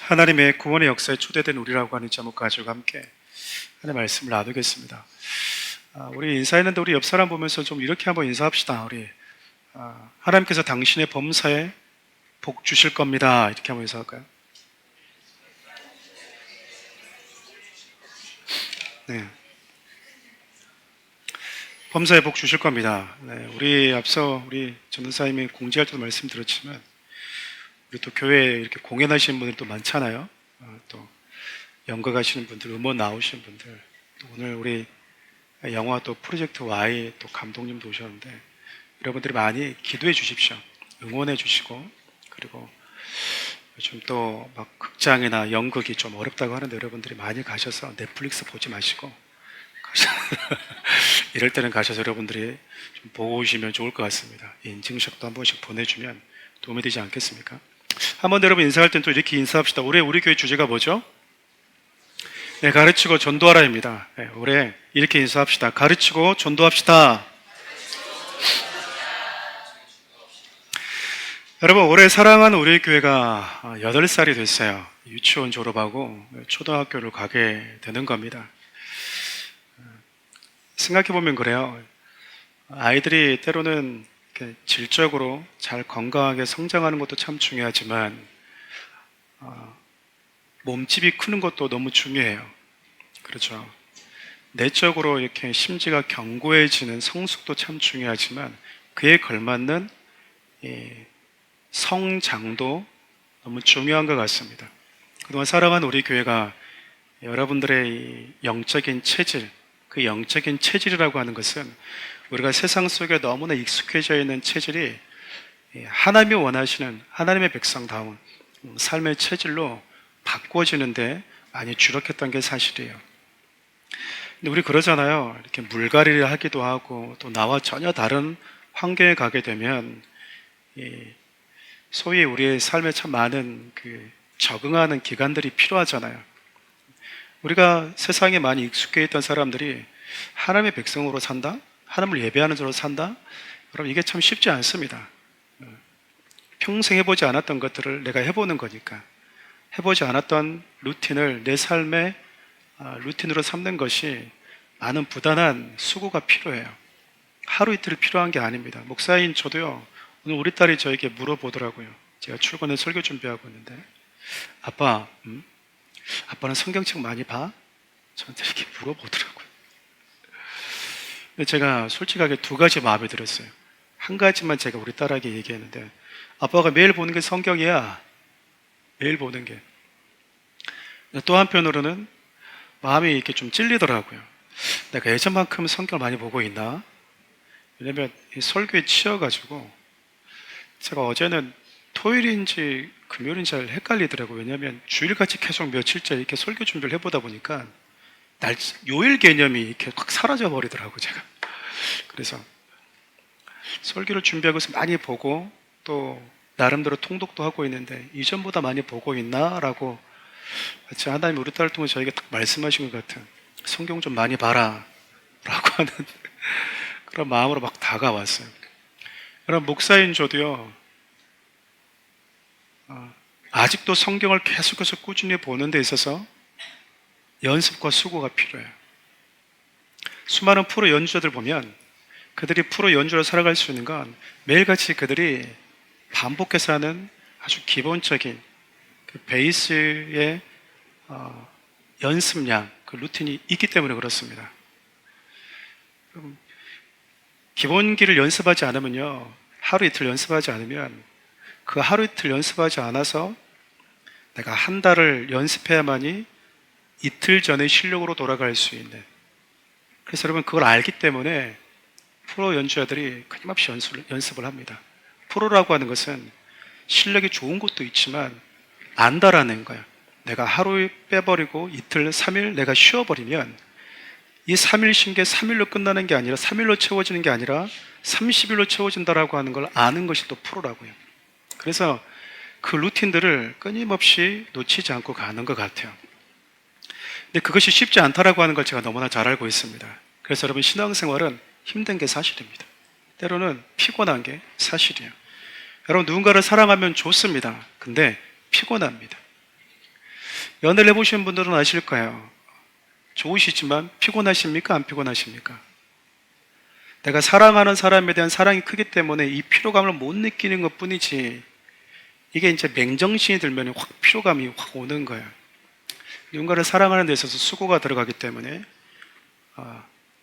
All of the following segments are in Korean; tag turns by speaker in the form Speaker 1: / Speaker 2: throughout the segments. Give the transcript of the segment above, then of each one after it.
Speaker 1: 하나님의 구원의 역사에 초대된 우리라고 하는 제목 가지고 함께 하나님의 말씀을 나누겠습니다. 우리 인사했는데 우리 옆 사람 보면서 좀 이렇게 한번 인사합시다. 우리 하나님께서 당신의 범사에 복 주실 겁니다. 이렇게 한번 인사할까요? 네. 범사에 복 주실 겁니다. 네. 우리 앞서 우리 전도사님이 공지할 때도 말씀드렸지만 우리 또 교회에 이렇게 공연하시는 분들이 또 많잖아요. 또 연극하시는 분들, 음원 나오시는 분들, 또 오늘 우리 영화 또 프로젝트 Y 또 감독님도 오셨는데 여러분들이 많이 기도해 주십시오. 응원해 주시고, 그리고 요즘 또 막 극장이나 연극이 좀 어렵다고 하는데 여러분들이 많이 가셔서 넷플릭스 보지 마시고 이럴 때는 가셔서 여러분들이 좀 보고 오시면 좋을 것 같습니다. 인증샷도 한 번씩 보내주면 도움이 되지 않겠습니까? 한번 여러분 인사할 땐 또 이렇게 인사합시다. 올해 우리 교회 주제가 뭐죠? 네, 가르치고 전도하라입니다. 네, 올해 이렇게 인사합시다. 가르치고 전도합시다. 여러분, 올해 사랑하는 우리 교회가 8살이 됐어요. 유치원 졸업하고 초등학교를 가게 되는 겁니다. 생각해보면 그래요. 아이들이 때로는 이렇게 질적으로 잘 건강하게 성장하는 것도 참 중요하지만 몸집이 크는 것도 너무 중요해요. 그렇죠. 내적으로 이렇게 심지가 견고해지는 성숙도 참 중요하지만 그에 걸맞는 성장도 너무 중요한 것 같습니다. 그동안 살아간 우리 교회가 여러분들의 이 영적인 체질, 그 영적인 체질이라고 하는 것은 우리가 세상 속에 너무나 익숙해져 있는 체질이 하나님이 원하시는 하나님의 백성다운 삶의 체질로 바꿔지는데 많이 주력했던 게 사실이에요. 근데 우리 그러잖아요. 이렇게 물갈이를 하기도 하고 또 나와 전혀 다른 환경에 가게 되면 소위 우리의 삶에 참 많은 적응하는 기간들이 필요하잖아요. 우리가 세상에 많이 익숙해 있던 사람들이 하나님의 백성으로 산다? 하나님을 예배하는 자로 산다? 여러분, 이게 참 쉽지 않습니다. 평생 해보지 않았던 것들을 내가 해보는 거니까. 해보지 않았던 루틴을 내 삶의 루틴으로 삼는 것이 많은 부단한 수고가 필요해요. 하루 이틀 필요한 게 아닙니다. 목사인 저도요, 오늘 우리 딸이 저에게 물어보더라고요. 제가 출근해 설교 준비하고 있는데, 아빠는 성경책 많이 봐? 저한테 이렇게 물어보더라고요. 근데 제가 솔직하게 두 가지 마음에 들었어요. 한 가지만 제가 우리 딸에게 얘기했는데, 아빠가 매일 보는 게 성경이야. 매일 보는 게. 또 한편으로는 마음이 이렇게 좀 찔리더라고요. 내가 예전만큼 성경을 많이 보고 있나? 왜냐면 이 설교에 치여가지고 제가 어제는 토요일인지 금요일인지 잘 헷갈리더라고요. 왜냐면 주일같이 계속 며칠째 이렇게 설교 준비를 해보다 보니까 요일 개념이 이렇게 확 사라져 버리더라고요, 제가. 그래서 설교를 준비하고 있으면 많이 보고 또 나름대로 통독도 하고 있는데 이전보다 많이 보고 있나? 라고 마치 하나님이 우리 딸을 통해 저에게 딱 말씀하신 것 같은, 성경 좀 많이 봐라 라고 하는 그런 마음으로 막 다가왔어요. 여러분, 목사인 저도요, 아직도 성경을 계속해서 꾸준히 보는 데 있어서 연습과 수고가 필요해요. 수많은 프로 연주자들 보면 그들이 프로 연주로 살아갈 수 있는 건 매일같이 그들이 반복해서 하는 아주 기본적인 그 베이스의 연습량, 그 루틴이 있기 때문에 그렇습니다. 기본기를 연습하지 않으면요, 하루 이틀 연습하지 않으면 그 하루 이틀 연습하지 않아서 내가 한 달을 연습해야만이 이틀 전의 실력으로 돌아갈 수 있는, 그래서 여러분 그걸 알기 때문에 프로 연주자들이 끊임없이 연습을 합니다. 프로라고 하는 것은 실력이 좋은 것도 있지만 안다라는 거야. 내가 하루 빼버리고 이틀, 3일 내가 쉬어버리면 이 3일 쉰 게 3일로 끝나는 게 아니라 3일로 채워지는 게 아니라 30일로 채워진다라고 하는 걸 아는 것이 또 프로라고요. 그래서 그 루틴들을 끊임없이 놓치지 않고 가는 것 같아요. 근데 그것이 쉽지 않다라고 하는 걸 제가 너무나 잘 알고 있습니다. 그래서 여러분, 신앙생활은 힘든 게 사실입니다. 때로는 피곤한 게 사실이에요. 여러분, 누군가를 사랑하면 좋습니다. 근데 피곤합니다. 연애를 해보신 분들은 아실 거예요. 좋으시지만 피곤하십니까? 안 피곤하십니까? 내가 사랑하는 사람에 대한 사랑이 크기 때문에 이 피로감을 못 느끼는 것 뿐이지, 이게 이제 맹정신이 들면 확 피로감이 확 오는 거예요. 누군가를 사랑하는 데 있어서 수고가 들어가기 때문에,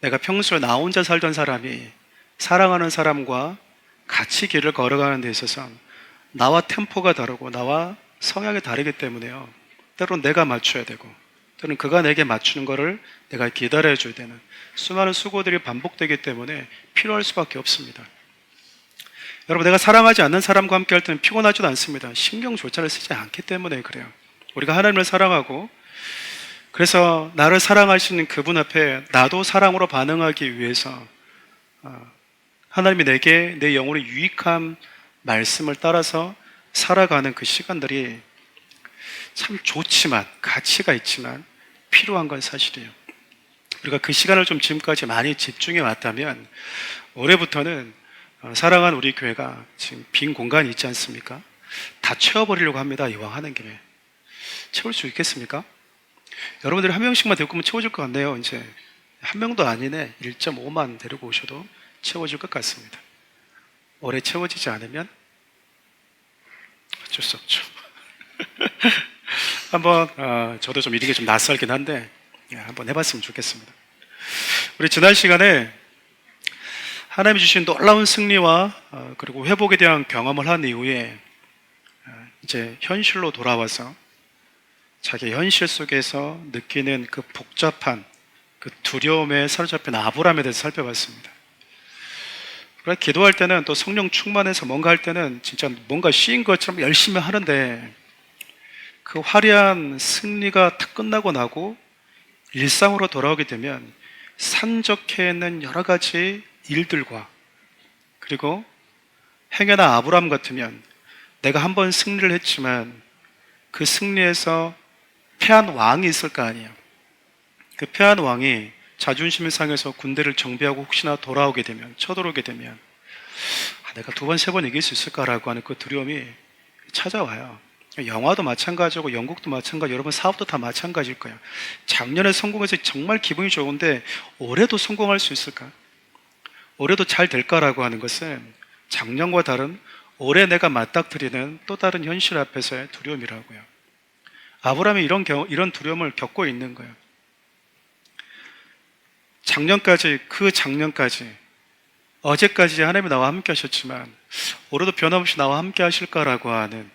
Speaker 1: 내가 평소에 나 혼자 살던 사람이 사랑하는 사람과 같이 길을 걸어가는 데 있어서 나와 템포가 다르고 나와 성향이 다르기 때문에요, 때로는 내가 맞춰야 되고 또는 그가 내게 맞추는 거를 내가 기다려 줘야 되는 수많은 수고들이 반복되기 때문에 필요할 수밖에 없습니다. 여러분, 내가 사랑하지 않는 사람과 함께 할 때는 피곤하지도 않습니다. 신경조차를 쓰지 않기 때문에 그래요. 우리가 하나님을 사랑하고, 그래서 나를 사랑하시는 그분 앞에 나도 사랑으로 반응하기 위해서 하나님이 내게 내 영혼에 유익한 말씀을 따라서 살아가는 그 시간들이 참 좋지만, 가치가 있지만 필요한 건 사실이에요. 우리가 그 시간을 좀 지금까지 많이 집중해 왔다면 올해부터는 사랑하는 우리 교회가 지금 빈 공간이 있지 않습니까? 다 채워버리려고 합니다. 이왕 하는 김에. 채울 수 있겠습니까? 여러분들이 한 명씩만 데리고 오면 채워질 것 같네요. 이제 한 명도 아니네. 1.5만 데리고 오셔도 채워질 것 같습니다. 올해 채워지지 않으면 어쩔 수 없죠. 한번 저도 좀 이런 게 좀 낯설긴 한데 한번 해봤으면 좋겠습니다. 우리 지난 시간에 하나님이 주신 놀라운 승리와 그리고 회복에 대한 경험을 한 이후에 이제 현실로 돌아와서 자기 현실 속에서 느끼는 그 복잡한 그 두려움에 사로잡힌 아브라함에 대해서 살펴봤습니다. 우리가 기도할 때는 또 성령 충만해서 뭔가 할 때는 진짜 뭔가 쉬인 것처럼 열심히 하는데, 그 화려한 승리가 다 끝나고 나고 일상으로 돌아오게 되면 산적해 있는 여러 가지 일들과, 그리고 행여나 아브라함 같으면 내가 한번 승리를 했지만 그 승리에서 패한 왕이 있을 거 아니에요. 그 패한 왕이 자존심을 상해서 군대를 정비하고 혹시나 돌아오게 되면, 쳐들어오게 되면 내가 두 번, 세 번 이길 수 있을까라고 하는 그 두려움이 찾아와요. 영화도 마찬가지고 영국도 마찬가지, 여러분 사업도 다 마찬가지일 거예요. 작년에 성공해서 정말 기분이 좋은데 올해도 성공할 수 있을까? 올해도 잘 될까라고 하는 것은 작년과 다른 올해 내가 맞닥뜨리는 또 다른 현실 앞에서의 두려움이라고요. 아브라함이 이런 두려움을 겪고 있는 거예요. 그 작년까지, 어제까지 하나님이 나와 함께 하셨지만 올해도 변함없이 나와 함께 하실까라고 하는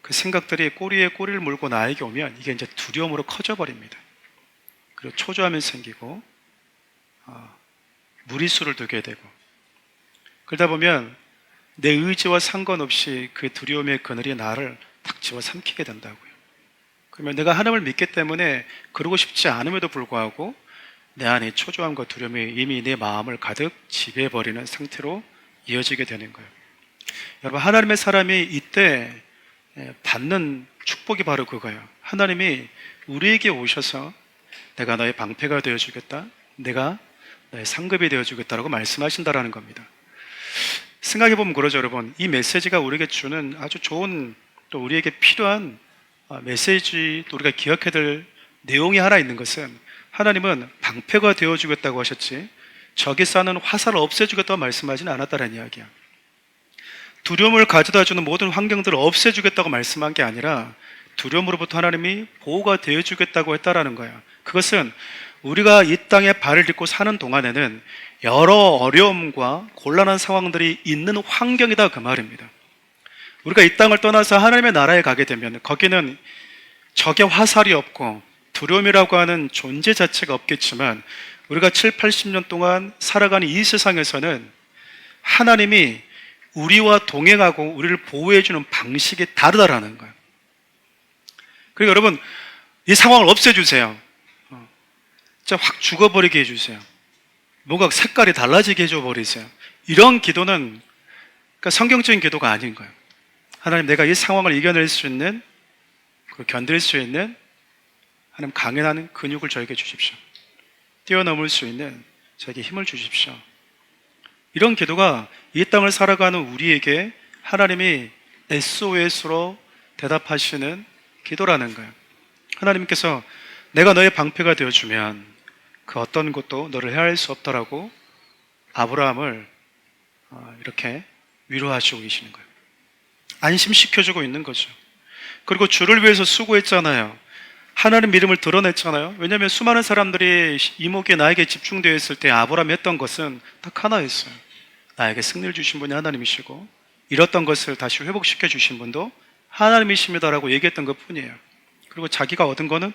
Speaker 1: 그 생각들이 꼬리에 꼬리를 물고 나에게 오면 이게 이제 두려움으로 커져버립니다. 그리고 초조함이 생기고 무리수를 두게 되고, 그러다 보면 내 의지와 상관없이 그 두려움의 그늘이 나를 탁 집어삼키게 된다고요. 그러면 내가 하나님을 믿기 때문에 그러고 싶지 않음에도 불구하고 내 안에 초조함과 두려움이 이미 내 마음을 가득 지배해버리는 상태로 이어지게 되는 거예요. 여러분, 하나님의 사람이 이때 받는 축복이 바로 그거예요. 하나님이 우리에게 오셔서 내가 너의 방패가 되어주겠다, 내가 너의 상급이 되어주겠다라고 말씀하신다라는 겁니다. 생각해보면 그러죠, 여러분. 이 메시지가 우리에게 주는 아주 좋은, 또 우리에게 필요한 메시지, 또 우리가 기억해야 될 내용이 하나 있는 것은, 하나님은 방패가 되어주겠다고 하셨지 적이 쏘는 화살을 없애주겠다고 말씀하지는 않았다는 이야기야. 두려움을 가져다주는 모든 환경들을 없애주겠다고 말씀한 게 아니라 두려움으로부터 하나님이 보호가 되어주겠다고 했다라는 거야. 그것은 우리가 이 땅에 발을 딛고 사는 동안에는 여러 어려움과 곤란한 상황들이 있는 환경이다, 그 말입니다. 우리가 이 땅을 떠나서 하나님의 나라에 가게 되면 거기는 적의 화살이 없고 두려움이라고 하는 존재 자체가 없겠지만, 우리가 7, 80년 동안 살아가는 이 세상에서는 하나님이 우리와 동행하고 우리를 보호해주는 방식이 다르다라는 거예요. 그리고 여러분, 이 상황을 없애주세요. 진짜 확 죽어버리게 해주세요. 뭔가 색깔이 달라지게 해줘버리세요. 이런 기도는 그러니까 성경적인 기도가 아닌 거예요. 하나님, 내가 이 상황을 이겨낼 수 있는, 견딜 수 있는 하나님 강인한 근육을 저에게 주십시오. 뛰어넘을 수 있는 저에게 힘을 주십시오. 이런 기도가 이 땅을 살아가는 우리에게 하나님이 SOS로 대답하시는 기도라는 거예요. 하나님께서 내가 너의 방패가 되어주면 그 어떤 것도 너를 해할 수 없다라고 아브라함을 이렇게 위로하시고 계시는 거예요. 안심시켜주고 있는 거죠. 그리고 주를 위해서 수고했잖아요. 하나님 믿음을 드러냈잖아요. 왜냐하면 수많은 사람들이 이목이 나에게 집중되어 있을 때 아브라함이 했던 것은 딱 하나였어요. 나에게 승리를 주신 분이 하나님이시고 잃었던 것을 다시 회복시켜 주신 분도 하나님이십니다라고 얘기했던 것 뿐이에요. 그리고 자기가 얻은 거는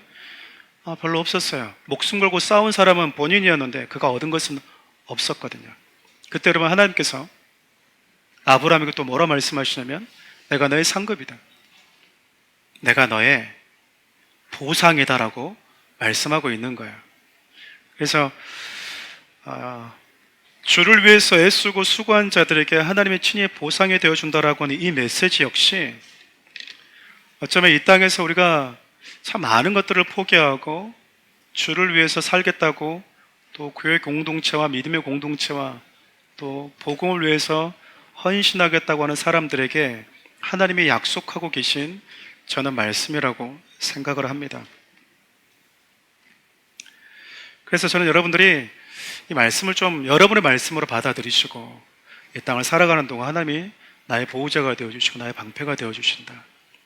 Speaker 1: 별로 없었어요. 목숨 걸고 싸운 사람은 본인이었는데 그가 얻은 것은 없었거든요. 그때 여러분 하나님께서 아브라함에게 또 뭐라 말씀하시냐면 내가 너의 상급이다. 내가 너의 보상이다라고 말씀하고 있는 거예요. 그래서 주를 위해서 애쓰고 수고한 자들에게 하나님의 친히 보상이 되어준다라고 하는 이 메시지 역시 어쩌면 이 땅에서 우리가 참 많은 것들을 포기하고 주를 위해서 살겠다고 또 교회 공동체와 믿음의 공동체와 또 복음을 위해서 헌신하겠다고 하는 사람들에게 하나님이 약속하고 계신 저는 말씀이라고 생각을 합니다. 그래서 저는 여러분들이 이 말씀을 좀 여러분의 말씀으로 받아들이시고 이 땅을 살아가는 동안 하나님이 나의 보호자가 되어주시고 나의 방패가 되어주신다.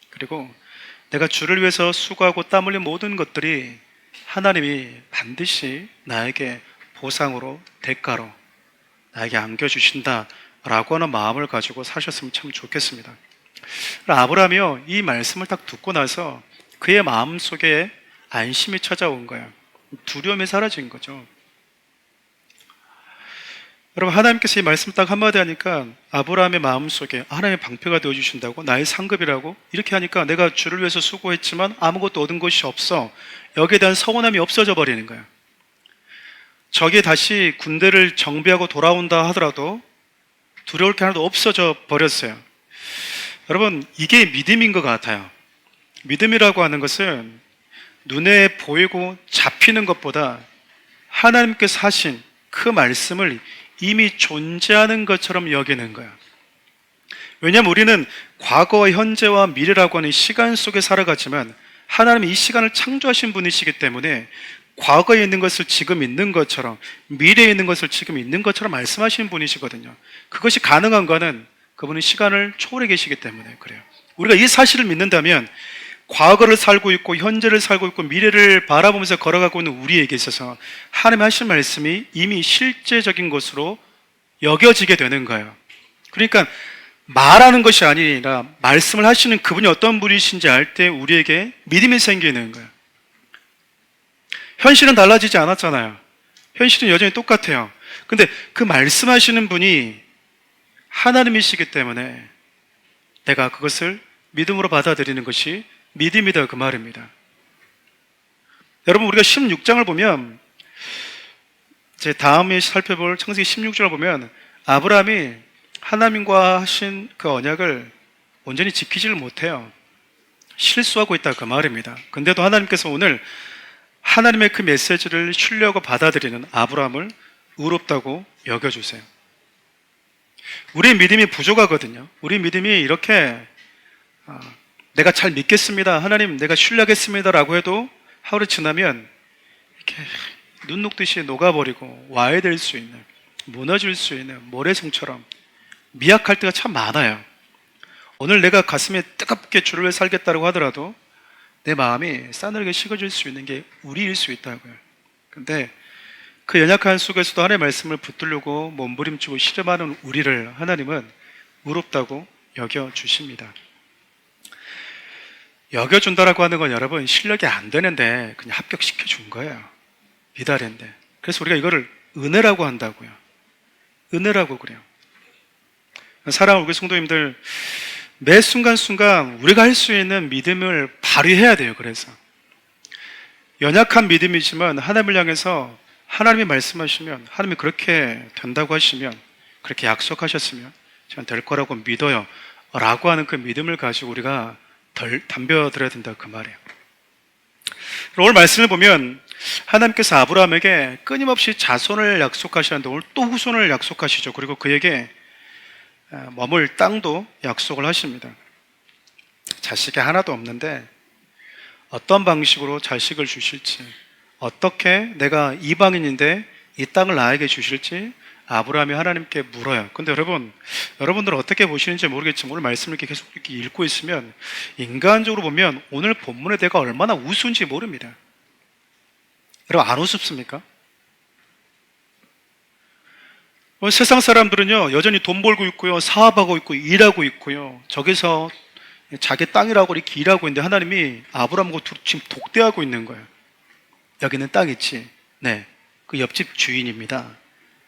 Speaker 1: 그리고 내가 주를 위해서 수고하고 땀 흘린 모든 것들이 하나님이 반드시 나에게 보상으로 대가로 나에게 안겨주신다라고 하는 마음을 가지고 사셨으면 참 좋겠습니다. 아브라함이요, 이 말씀을 딱 듣고 나서 그의 마음속에 안심이 찾아온 거예요. 두려움이 사라진 거죠. 여러분, 하나님께서 이 말씀 딱 한마디 하니까 아브라함의 마음속에 하나님의 방패가 되어주신다고, 나의 상급이라고 이렇게 하니까 내가 주를 위해서 수고했지만 아무것도 얻은 것이 없어, 여기에 대한 서운함이 없어져 버리는 거예요. 적이 다시 군대를 정비하고 돌아온다 하더라도 두려울 게 하나도 없어져 버렸어요. 여러분, 이게 믿음인 것 같아요. 믿음이라고 하는 것은 눈에 보이고 잡히는 것보다 하나님께서 하신 그 말씀을 이미 존재하는 것처럼 여기는 거야. 왜냐하면 우리는 과거와 현재와 미래라고 하는 시간 속에 살아가지만 하나님이 이 시간을 창조하신 분이시기 때문에 과거에 있는 것을 지금 있는 것처럼, 미래에 있는 것을 지금 있는 것처럼 말씀하시는 분이시거든요. 그것이 가능한 거는 그분이 시간을 초월해 계시기 때문에 그래요. 우리가 이 사실을 믿는다면 과거를 살고 있고 현재를 살고 있고 미래를 바라보면서 걸어가고 있는 우리에게 있어서 하나님의 하신 말씀이 이미 실제적인 것으로 여겨지게 되는 거예요. 그러니까 말하는 것이 아니라 말씀을 하시는 그분이 어떤 분이신지 알 때 우리에게 믿음이 생기는 거예요. 현실은 달라지지 않았잖아요. 현실은 여전히 똑같아요. 근데 그 말씀하시는 분이 하나님이시기 때문에 내가 그것을 믿음으로 받아들이는 것이 믿음이다, 그 말입니다. 여러분, 우리가 16장을 보면, 제 다음에 살펴볼 창세기 16장을 보면 아브라함이 하나님과 하신 그 언약을 온전히 지키지를 못해요. 실수하고 있다, 그 말입니다. 근데도 하나님께서 오늘 하나님의 그 메시지를 신뢰하고 받아들이는 아브라함을 의롭다고 여겨주세요. 우리의 믿음이 부족하거든요. 우리 믿음이 이렇게 내가 잘 믿겠습니다, 하나님 내가 신뢰하겠습니다 라고 해도 하루 지나면 이렇게 눈 녹듯이 녹아버리고 와해될 수 있는, 무너질 수 있는 모래성처럼 미약할 때가 참 많아요. 오늘 내가 가슴에 뜨겁게 주를 위해 살겠다고 하더라도 내 마음이 싸늘하게 식어질 수 있는 게 우리일 수 있다고요. 근데 그 연약한 속에서도 하나님의 말씀을 붙들려고 몸부림치고 씨름하는 우리를 하나님은 의롭다고 여겨주십니다. 여겨준다라고 하는 건 여러분 실력이 안 되는데 그냥 합격시켜 준 거예요. 미달인데. 그래서 우리가 이거를 은혜라고 한다고요. 은혜라고 그래요. 사랑하는 우리 성도님들, 매 순간순간 우리가 할 수 있는 믿음을 발휘해야 돼요. 그래서 연약한 믿음이지만 하나님을 향해서 하나님이 말씀하시면, 하나님이 그렇게 된다고 하시면, 그렇게 약속하셨으면 저는 될 거라고 믿어요 라고 하는 그 믿음을 가지고 우리가 덤벼들어야 된다, 그 말이에요. 오늘 말씀을 보면 하나님께서 아브라함에게 끊임없이 자손을 약속하시는데 오늘 또 후손을 약속하시죠. 그리고 그에게 머물 땅도 약속을 하십니다. 자식이 하나도 없는데 어떤 방식으로 자식을 주실지, 어떻게 내가 이방인인데 이 땅을 나에게 주실지 아브라함이 하나님께 물어요. 근데 여러분들은 어떻게 보시는지 모르겠지만 오늘 말씀을 이렇게 계속 이렇게 읽고 있으면 인간적으로 보면 오늘 본문의 내가 얼마나 우스운지 모릅니다. 여러분 안 우습습니까? 세상 사람들은요 여전히 돈 벌고 있고요, 사업하고 있고 일하고 있고요, 저기서 자기 땅이라고 이렇게 일하고 있는데 하나님이 아브라함하고 지금 독대하고 있는 거예요. 여기는 땅 있지? 네, 그 옆집 주인입니다.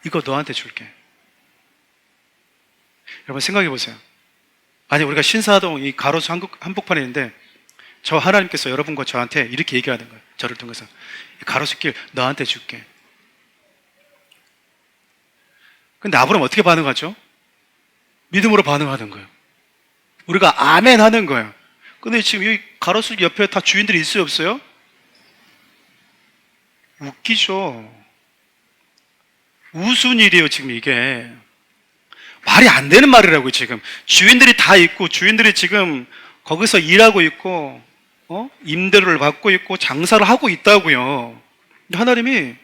Speaker 1: 이거 너한테 줄게. 여러분 생각해 보세요. 아니 우리가 신사동 이 가로수 한복판에 있는데 저 하나님께서 여러분과 저한테 이렇게 얘기하는 거예요. 저를 통해서 이 가로수길 너한테 줄게. 근데 아브라함 어떻게 반응하죠? 믿음으로 반응하는 거예요. 우리가 아멘 하는 거예요. 근데 지금 이 가로수 옆에 다 주인들이 있어요, 없어요? 웃기죠. 우스운 일이에요, 지금 이게. 말이 안 되는 말이라고요, 지금. 주인들이 다 있고, 주인들이 지금 거기서 일하고 있고, 임대료를 받고 있고, 장사를 하고 있다고요. 근데 하나님이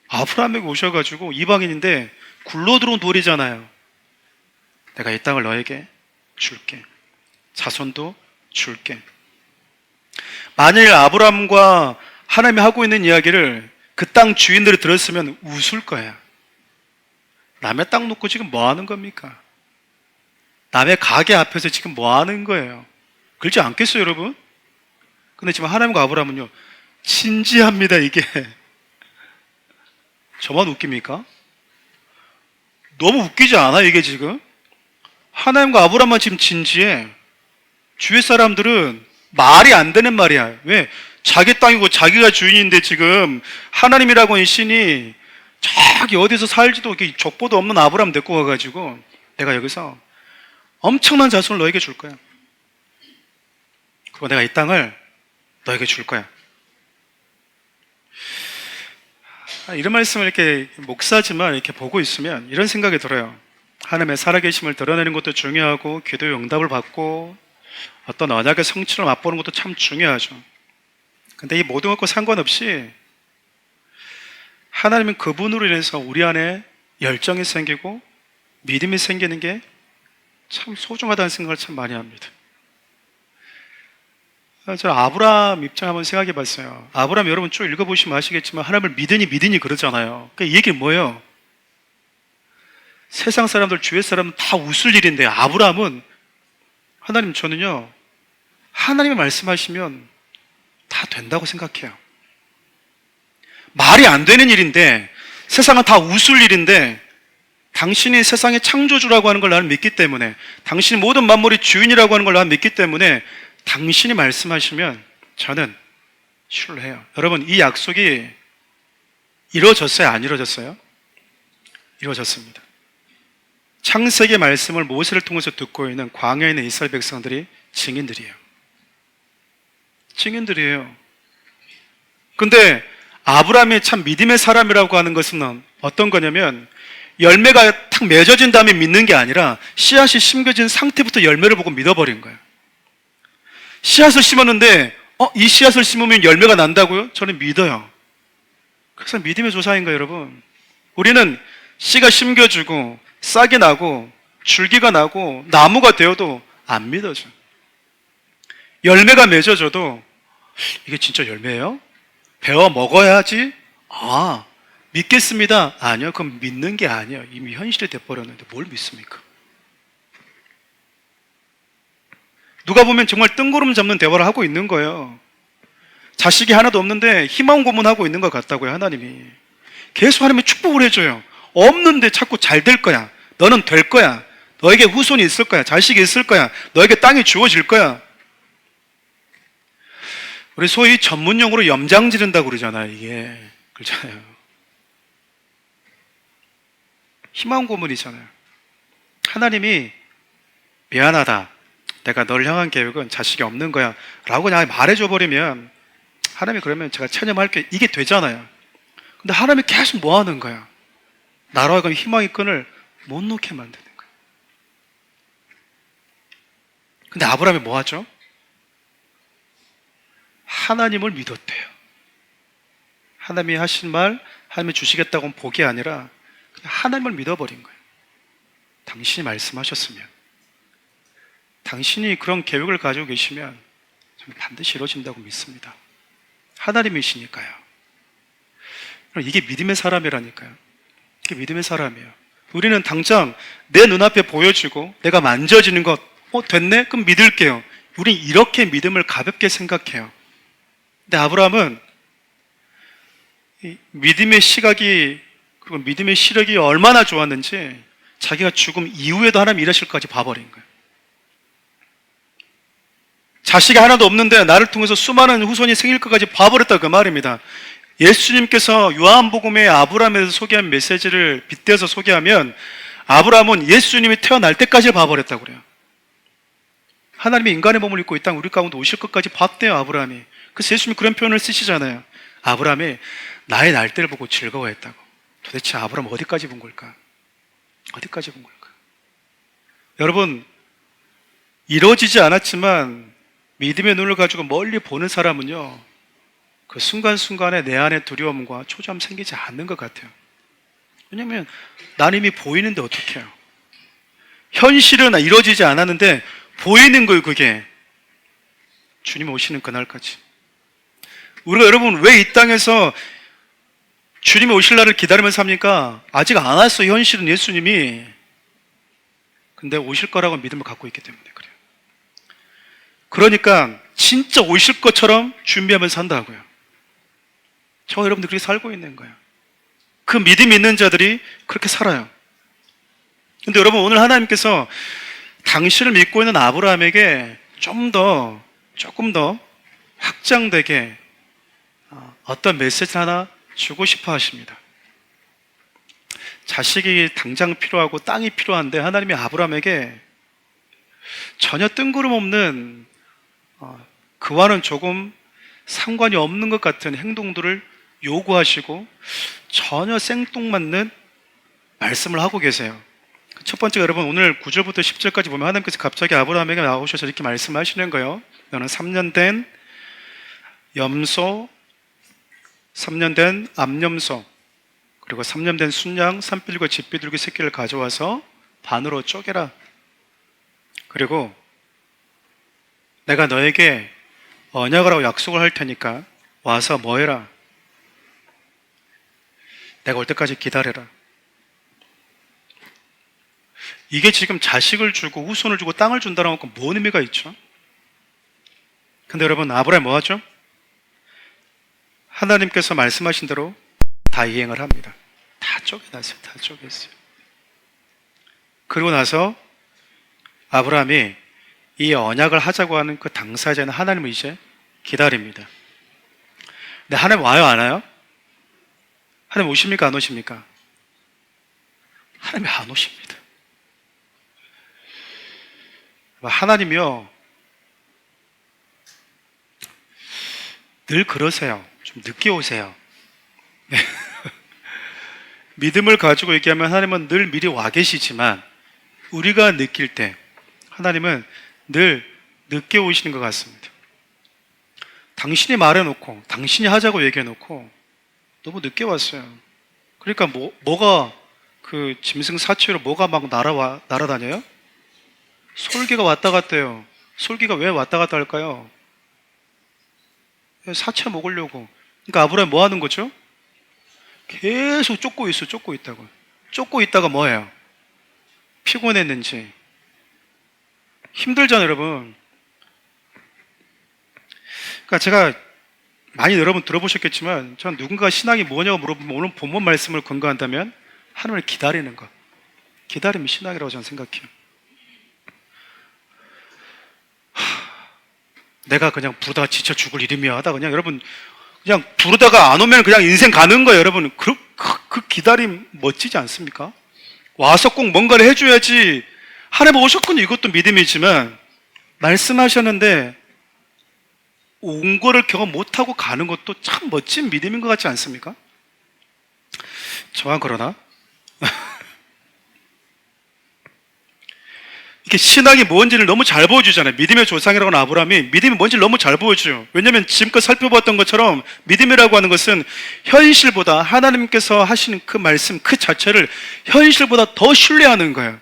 Speaker 1: 아브라함에게 오셔가지고, 이방인인데, 굴러 들어온 돌이잖아요. 내가 이 땅을 너에게 줄게. 자손도 줄게. 만일 아브라함과 하나님이 하고 있는 이야기를 그 땅 주인들이 들었으면 웃을 거야. 남의 땅 놓고 지금 뭐 하는 겁니까? 남의 가게 앞에서 지금 뭐 하는 거예요? 그렇지 않겠어요, 여러분? 근데 지금 하나님과 아브라함은요, 진지합니다, 이게. 저만 웃깁니까? 너무 웃기지 않아, 이게 지금? 하나님과 아브라함만 지금 진지해. 주위 사람들은 말이 안 되는 말이야. 왜? 자기 땅이고 자기가 주인인데 지금 하나님이라고 하는 신이 저기 어디서 살지도 이렇게 족보도 없는 아브라함 데리고 가가지고 내가 여기서 엄청난 자손을 너에게 줄 거야. 그리고 내가 이 땅을 너에게 줄 거야. 이런 말씀을 이렇게 목사지만 이렇게 보고 있으면 이런 생각이 들어요. 하나님의 살아계심을 드러내는 것도 중요하고 기도의 응답을 받고 어떤 언약의 성취를 맛보는 것도 참 중요하죠. 근데 이 모든 것과 상관없이 하나님은 그분으로 인해서 우리 안에 열정이 생기고 믿음이 생기는 게 참 소중하다는 생각을 참 많이 합니다. 저는 아브라함 입장 한번 생각해 봤어요. 아브라함 여러분 쭉 읽어보시면 아시겠지만 하나님을 믿으니 그러잖아요. 그러니까 이 얘기는 뭐예요? 세상 사람들, 주위 사람은 다 웃을 일인데 아브라함은 하나님 저는요 하나님이 말씀하시면 다 된다고 생각해요. 말이 안 되는 일인데 세상은 다 웃을 일인데 당신이 세상의 창조주라고 하는 걸 나는 믿기 때문에 당신이 모든 만물의 주인이라고 하는 걸 나는 믿기 때문에 당신이 말씀하시면 저는 신뢰해요. 여러분 이 약속이 이루어졌어요? 안 이루어졌어요? 이루어졌습니다. 창세기 말씀을 모세를 통해서 듣고 있는 광야에 있는 이스라엘 백성들이 증인들이에요. 증인들이에요. 근데 아브라함이 참 믿음의 사람이라고 하는 것은 어떤 거냐면 열매가 탁 맺어진 다음에 믿는 게 아니라 씨앗이 심겨진 상태부터 열매를 보고 믿어버린 거예요. 씨앗을 심었는데 이 씨앗을 심으면 열매가 난다고요? 저는 믿어요. 그래서 믿음의 조상인 거예요, 여러분. 우리는 씨가 심겨지고 싹이 나고 줄기가 나고 나무가 되어도 안 믿어져. 열매가 맺어져도 이게 진짜 열매예요? 배워 먹어야지? 믿겠습니다. 아니요, 그럼 믿는 게 아니에요. 이미 현실이 돼버렸는데 뭘 믿습니까? 누가 보면 정말 뜬구름 잡는 대화를 하고 있는 거예요. 자식이 하나도 없는데 희망 고문하고 있는 것 같다고요, 하나님이. 계속 하나님이 축복을 해줘요. 없는데 자꾸 잘 될 거야. 너는 될 거야. 너에게 후손이 있을 거야. 자식이 있을 거야. 너에게 땅이 주어질 거야. 우리 소위 전문용어로 염장 지른다고 그러잖아요, 이게. 그렇잖아요. 희망 고문이잖아요. 하나님이 미안하다. 내가 널 향한 계획은 자식이 없는 거야. 라고 그냥 말해줘 버리면 하나님이 그러면 제가 체념할게. 이게 되잖아요. 근데 하나님이 계속 뭐 하는 거야? 나로 하여금 희망의 끈을 못 놓게 만드는 거야. 근데 아브라함이 뭐 하죠? 하나님을 믿었대요. 하나님이 하신 말, 하나님이 주시겠다고는 복이 아니라 그냥 하나님을 믿어버린 거예요. 당신이 말씀하셨으면, 당신이 그런 계획을 가지고 계시면 저는 반드시 이루어진다고 믿습니다. 하나님이시니까요. 이게 믿음의 사람이라니까요. 이게 믿음의 사람이에요. 우리는 당장 내 눈앞에 보여지고 내가 만져지는 것, 됐네? 그럼 믿을게요. 우린 이렇게 믿음을 가볍게 생각해요. 근데 아브라함은 이 믿음의 시각이, 그리고 믿음의 시력이 얼마나 좋았는지 자기가 죽음 이후에도 하나님 일하실 것까지 봐버린 거예요. 자식이 하나도 없는데 나를 통해서 수많은 후손이 생길 것까지 봐버렸다, 그 말입니다. 예수님께서 요한복음에 아브라함에 대해서 소개한 메시지를 빗대서 소개하면 아브라함은 예수님이 태어날 때까지 봐버렸다고 그래요. 하나님이 인간의 몸을 입고 이 땅 우리 가운데 오실 것까지 봤대요, 아브라함이. 그래서 예수님이 그런 표현을 쓰시잖아요. 아브라함이 나의 날때를 보고 즐거워했다고. 도대체 아브라함 어디까지 본 걸까? 어디까지 본 걸까? 여러분, 이루어지지 않았지만 믿음의 눈을 가지고 멀리 보는 사람은요, 그 순간순간에 내 안에 두려움과 초조함 생기지 않는 것 같아요. 왜냐하면 나는 이미 보이는데 어떡해요? 현실은 이루어지지 않았는데 보이는 거예요, 그게. 주님 오시는 그날까지. 우리가 여러분 왜 이 땅에서 주님이 오실 날을 기다리면서 삽니까? 아직 안 왔어요, 현실은 예수님이. 근데 오실 거라고 믿음을 갖고 있기 때문에 그래요. 그러니까 진짜 오실 것처럼 준비하면서 산다고요. 저 여러분들 그렇게 살고 있는 거예요. 그 믿음이 있는 자들이 그렇게 살아요. 근데 여러분, 오늘 하나님께서 당신을 믿고 있는 아브라함에게 조금 더 확장되게 어떤 메시지를 하나 주고 싶어 하십니다. 자식이 당장 필요하고 땅이 필요한데 하나님이 아브라함에게 전혀 뜬구름 없는, 그와는 조금 상관이 없는 것 같은 행동들을 요구하시고 전혀 생뚱맞는 말씀을 하고 계세요. 첫 번째, 여러분 오늘 9절부터 10절까지 보면 하나님께서 갑자기 아브라함에게 나오셔서 이렇게 말씀하시는 거예요. 너는 3년 된 염소, 3년 된 암염소, 그리고 3년 된 순양, 산비둘기, 집비둘기 새끼를 가져와서 반으로 쪼개라. 그리고 내가 너에게 언약을 하고 약속을 할 테니까 와서 뭐 해라? 내가 올 때까지 기다려라. 이게 지금 자식을 주고 후손을 주고 땅을 준다는 건 뭔 의미가 있죠? 근데 여러분, 아브라함 뭐 하죠? 하나님께서 말씀하신 대로 다 이행을 합니다. 다 쪼개놨어요. 다 쪼갰어요. 그리고 나서 아브라함이 이 언약을 하자고 하는 그 당사자는 하나님을 이제 기다립니다. 근데 하나님 와요, 안 와요? 하나님 오십니까, 안 오십니까? 하나님이 안 오십니다. 하나님이요, 늘 그러세요. 좀 늦게 오세요. 네. 믿음을 가지고 얘기하면 하나님은 늘 미리 와 계시지만 우리가 느낄 때 하나님은 늘 늦게 오시는 것 같습니다. 당신이 말해놓고 당신이 하자고 얘기해놓고 너무 늦게 왔어요. 그러니까 뭐가 그 짐승 사체로 뭐가 막 날아다녀요? 솔개가 왔다 갔다 해요. 솔개가 왜 왔다 갔다 할까요? 사체 먹으려고. 그러니까 아브라함이 뭐 하는 거죠? 계속 쫓고 있다고. 쫓고 있다가 뭐예요? 피곤했는지. 힘들잖아요, 여러분. 그러니까 제가 많이 여러분 들어보셨겠지만 전 누군가 신앙이 뭐냐고 물어보면 오늘 본문 말씀을 근거한다면 하나님을 기다리는 것. 기다림이 신앙이라고 저는 생각해요. 내가 그냥 부르다가 지쳐 죽을 이름이야 하다 그냥 여러분 그냥 부르다가 안 오면 그냥 인생 가는 거예요, 여러분. 그 기다림 멋지지 않습니까? 와서 꼭 뭔가를 해줘야지. 하나님 오셨군요. 이것도 믿음이지만 말씀하셨는데 온 거를 경험 못하고 가는 것도 참 멋진 믿음인 것 같지 않습니까? 저만 그러나? 이게 신앙이 뭔지를 너무 잘 보여주잖아요. 믿음의 조상이라고 하는 아브라함이 믿음이 뭔지를 너무 잘 보여줘요. 왜냐하면 지금껏 살펴봤던 것처럼 믿음이라고 하는 것은 현실보다 하나님께서 하시는 그 말씀 그 자체를 현실보다 더 신뢰하는 거예요.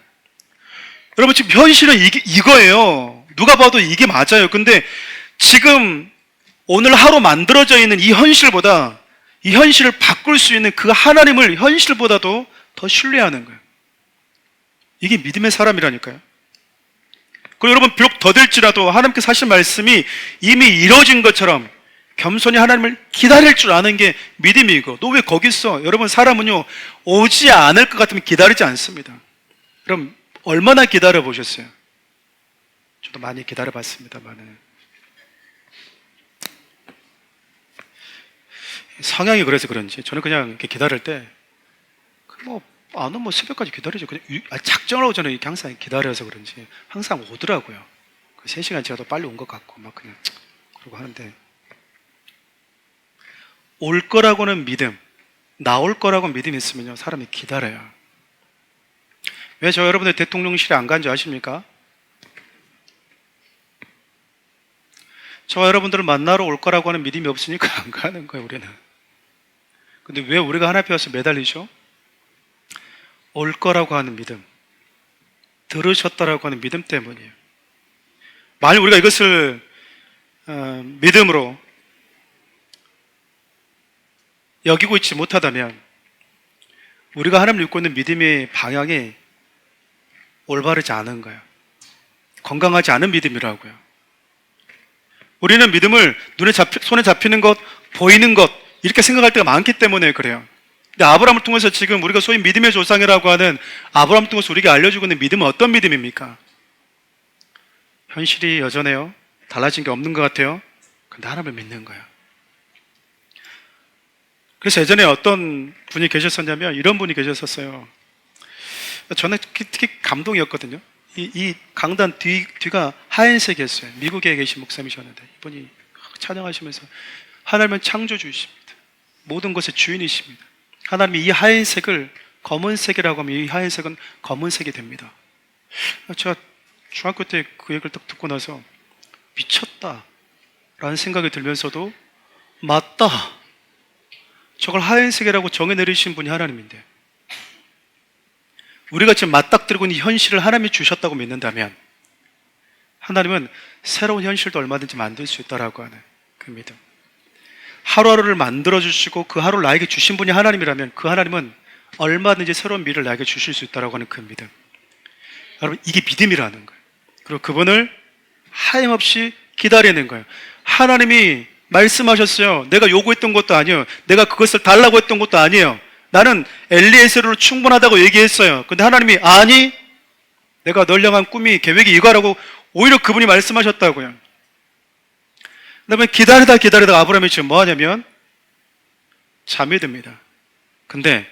Speaker 1: 여러분 지금 현실은 이거예요. 누가 봐도 이게 맞아요. 근데 지금 오늘 하루 만들어져 있는 이 현실보다 이 현실을 바꿀 수 있는 그 하나님을 현실보다도 더 신뢰하는 거예요. 이게 믿음의 사람이라니까요. 그리고 여러분 비록 더딜지라도 하나님께서 하신 말씀이 이미 이루어진 것처럼 겸손히 하나님을 기다릴 줄 아는 게 믿음이고, 너 왜 거기 있어? 여러분 사람은요 오지 않을 것 같으면 기다리지 않습니다. 그럼 얼마나 기다려 보셨어요? 저도 많이 기다려 봤습니다만 성향이 그래서 그런지 저는 그냥 이렇게 기다릴 때 안 오면 새벽까지 기다리죠. 그냥 작정을 하고 저는 이렇게 항상 기다려서 그런지 항상 오더라고요. 그 3시간 지나도 빨리 온 것 같고 막 그냥 그러고 하는데, 올 거라고는 믿음, 나올 거라고 믿음이 있으면요 사람이 기다려요. 왜 저 여러분들 대통령실에 안 간 줄 아십니까? 저와 여러분들을 만나러 올 거라고 하는 믿음이 없으니까 안 가는 거예요, 우리는. 근데 왜 우리가 하나 앞에 와서 매달리죠? 올 거라고 하는 믿음, 들으셨다라고 하는 믿음 때문이에요. 만약 우리가 이것을 믿음으로 여기고 있지 못하다면 우리가 하나님을 믿고 있는 믿음의 방향이 올바르지 않은 거예요. 건강하지 않은 믿음이라고요. 우리는 믿음을 손에 잡히는 것, 보이는 것 이렇게 생각할 때가 많기 때문에 그래요. 근데 아브라함을 통해서 지금 우리가 소위 믿음의 조상이라고 하는 아브라함을 통해서 우리에게 알려주고 있는 믿음은 어떤 믿음입니까? 현실이 여전해요. 달라진 게 없는 것 같아요. 근데 하나님을 믿는 거예요. 그래서 예전에 어떤 분이 계셨었냐면 이런 분이 계셨었어요. 저는 특히 감동이었거든요. 이 강단 뒤가 하얀색이었어요. 미국에 계신 목사님이셨는데 이분이 찬양하시면서 하나님은 창조주이십니다. 모든 것의 주인이십니다. 하나님이 이 하얀색을 검은색이라고 하면 이 하얀색은 검은색이 됩니다. 제가 중학교 때 그 얘기를 딱 듣고 나서 미쳤다 라는 생각이 들면서도 맞다, 저걸 하얀색이라고 정해 내리신 분이 하나님인데 우리가 지금 맞닥뜨리고 있는 현실을 하나님이 주셨다고 믿는다면 하나님은 새로운 현실도 얼마든지 만들 수 있다라고 하는 그 믿음, 하루하루를 만들어주시고 그 하루를 나에게 주신 분이 하나님이라면 그 하나님은 얼마든지 새로운 미래를 나에게 주실 수 있다고 하는 그 믿음, 여러분 이게 믿음이라는 거예요. 그리고 그분을 하염없이 기다리는 거예요. 하나님이 말씀하셨어요. 내가 요구했던 것도 아니에요. 내가 그것을 달라고 했던 것도 아니에요. 나는 엘리에셀로 충분하다고 얘기했어요. 근데 하나님이 아니, 내가 널 향한 꿈이 계획이 이거라고 오히려 그분이 말씀하셨다고요. 그다음에 기다리다 아브라함이 지금 뭐 하냐면 잠이 듭니다. 근데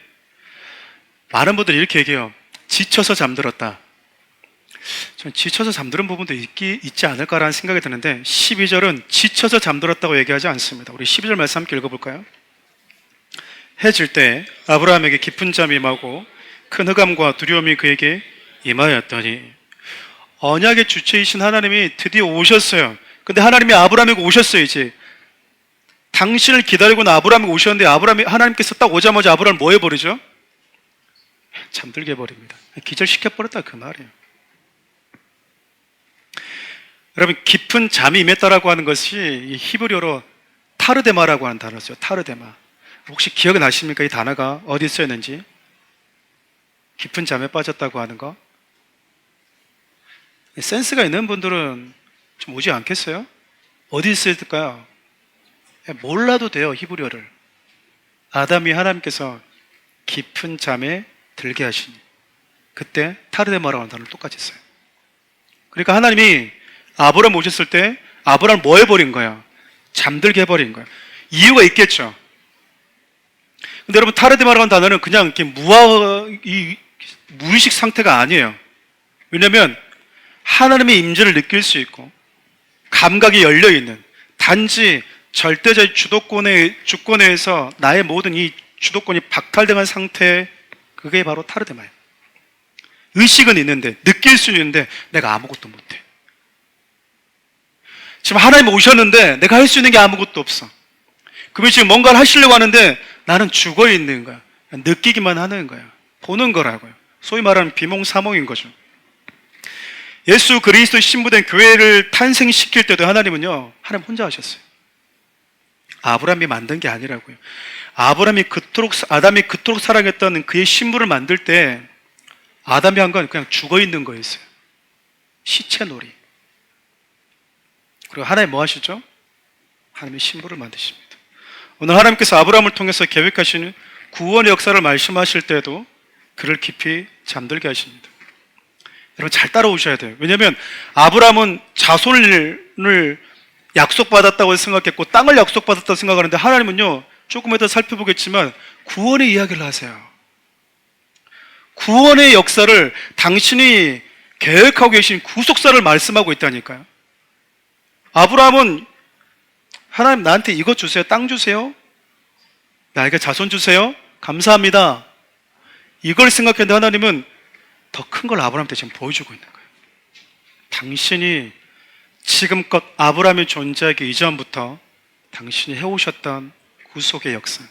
Speaker 1: 많은 분들이 이렇게 얘기해요. 지쳐서 잠들었다. 저는 지쳐서 잠드는 부분도 있지 않을까라는 생각이 드는데 12절은 지쳐서 잠들었다고 얘기하지 않습니다. 우리 12절 말씀 함께 읽어볼까요? 해 질 때 아브라함에게 깊은 잠이 임하고 큰 흑암과 두려움이 그에게 임하였더니, 언약의 주체이신 하나님이 드디어 오셨어요. 근데 하나님이 아브라함에게 오셨어요. 이제 당신을 기다리고 아브라함에게 오셨는데 하나님께서 딱 오자마자 아브라함을 뭐 해버리죠? 잠들게 해버립니다. 기절시켜버렸다 그 말이에요. 여러분 깊은 잠이 임했다라고 하는 것이 히브리어로 타르데마라고 하는 단어죠. 타르데마. 혹시 기억이 나십니까? 이 단어가 어디 쓰였는지? 깊은 잠에 빠졌다고 하는 거. 센스가 있는 분들은 좀 오지 않겠어요? 어디 쓰였을까요? 몰라도 돼요, 히브리어를. 아담이 하나님께서 깊은 잠에 들게 하시니 그때 타르데마라고 하는 단어를 똑같이 써요. 그러니까 하나님이 아브라함 오셨을 때 아브라함을 뭐 해버린 거야? 잠들게 해버린 거야. 이유가 있겠죠. 근데 여러분 타르데마라는 단어는 그냥 이렇게 무의식 상태가 아니에요. 왜냐하면 하나님의 임재를 느낄 수 있고 감각이 열려있는, 단지 절대적 주권에서 나의 모든 이 주도권이 박탈당한 상태, 그게 바로 타르데마예요. 의식은 있는데, 느낄 수는 있는데 내가 아무것도 못해. 지금 하나님 오셨는데 내가 할 수 있는 게 아무것도 없어. 그러면 지금 뭔가를 하시려고 하는데 나는 죽어 있는 거야. 느끼기만 하는 거야. 보는 거라고요. 소위 말하는 비몽사몽인 거죠. 예수 그리스도 신부된 교회를 탄생시킬 때도 하나님은요, 하나님 혼자 하셨어요. 아브라함이 만든 게 아니라고요. 아담이 그토록 사랑했던 그의 신부를 만들 때 아담이 한 건 그냥 죽어 있는 거였어요. 시체놀이. 그리고 하나님 뭐 하시죠? 하나님의 신부를 만드십니다. 오늘 하나님께서 아브라함을 통해서 계획하시는 구원의 역사를 말씀하실 때도 그를 깊이 잠들게 하십니다. 여러분 잘 따라오셔야 돼요. 왜냐하면 아브라함은 자손을 약속받았다고 생각했고 땅을 약속받았다고 생각하는데 하나님은요, 조금 더 살펴보겠지만 구원의 이야기를 하세요. 구원의 역사를 당신이 계획하고 계신 구속사를 말씀하고 있다니까요. 아브라함은 하나님 나한테 이것 주세요. 땅 주세요. 나에게 자손 주세요. 감사합니다. 이걸 생각했는데 하나님은 더 큰 걸 아브라함한테 지금 보여주고 있는 거예요. 당신이 지금껏 아브라함이 존재하기 이전부터 당신이 해오셨던 구속의 역사,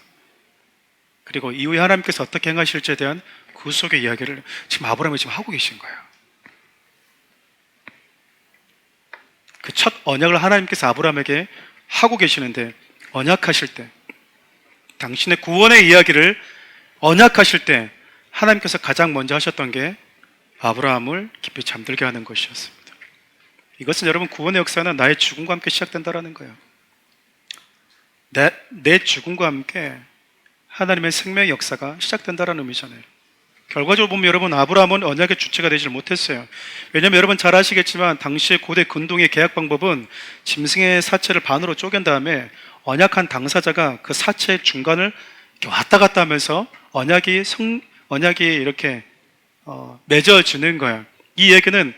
Speaker 1: 그리고 이후에 하나님께서 어떻게 행하실지에 대한 구속의 이야기를 지금 아브라함이 지금 하고 계신 거예요. 그 첫 언약을 하나님께서 아브라함에게 하고 계시는데, 언약하실 때, 당신의 구원의 이야기를 언약하실 때 하나님께서 가장 먼저 하셨던 게 아브라함을 깊이 잠들게 하는 것이었습니다. 이것은 여러분, 구원의 역사는 나의 죽음과 함께 시작된다라는 거예요. 내 죽음과 함께 하나님의 생명의 역사가 시작된다라는 의미잖아요. 결과적으로 보면 여러분, 아브라함은 언약의 주체가 되질 못했어요. 왜냐하면 여러분 잘 아시겠지만 당시의 고대 근동의 계약 방법은 짐승의 사체를 반으로 쪼갠 다음에 언약한 당사자가 그 사체의 중간을 이렇게 왔다 갔다 하면서 언약이 이렇게 맺어지는 거예요. 이 얘기는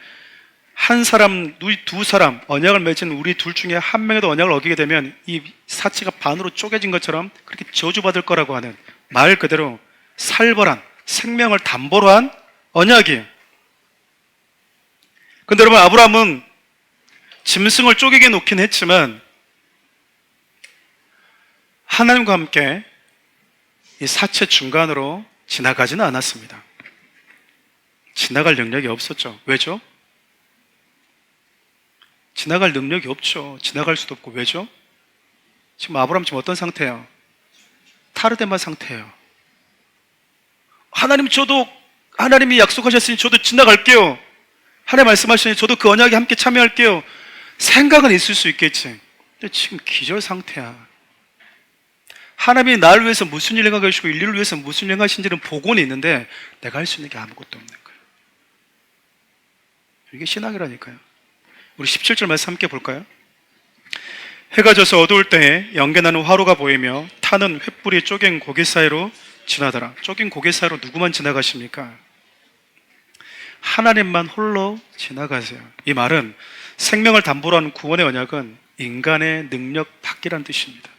Speaker 1: 한 사람, 두 사람, 언약을 맺은 우리 둘 중에 한 명에도 언약을 어기게 되면 이 사체가 반으로 쪼개진 것처럼 그렇게 저주받을 거라고 하는, 말 그대로 살벌한, 생명을 담보로 한 언약이에요. 근데 여러분, 아브라함은 짐승을 쪼개게 놓긴 했지만 하나님과 함께 이 사체 중간으로 지나가지는 않았습니다. 지나갈 능력이 없었죠. 왜죠? 지나갈 능력이 없죠. 지나갈 수도 없고. 왜죠? 지금 아브라함 지금 어떤 상태예요? 타르데마 상태예요. 하나님이 약속하셨으니 저도 지나갈게요. 하나님 말씀하시니 저도 그 언약에 함께 참여할게요. 생각은 있을 수 있겠지. 근데 지금 기절 상태야. 하나님이 나를 위해서 무슨 일을 행하고 계시고 인류를 위해서 무슨 일을 행하신지는 보고는 있는데 내가 할 수 있는 게 아무것도 없는 거예요. 이게 신앙이라니까요. 우리 17절 말씀 함께 볼까요? 해가 져서 어두울 때에 연기나는 화로가 보이며 타는 횃불이 쪼갠 고개 사이로 지나더라. 쪼갠 고개 사이로 누구만 지나가십니까? 하나님만 홀로 지나가세요. 이 말은 생명을 담보로 하는 구원의 언약은 인간의 능력 밖이라는 뜻입니다.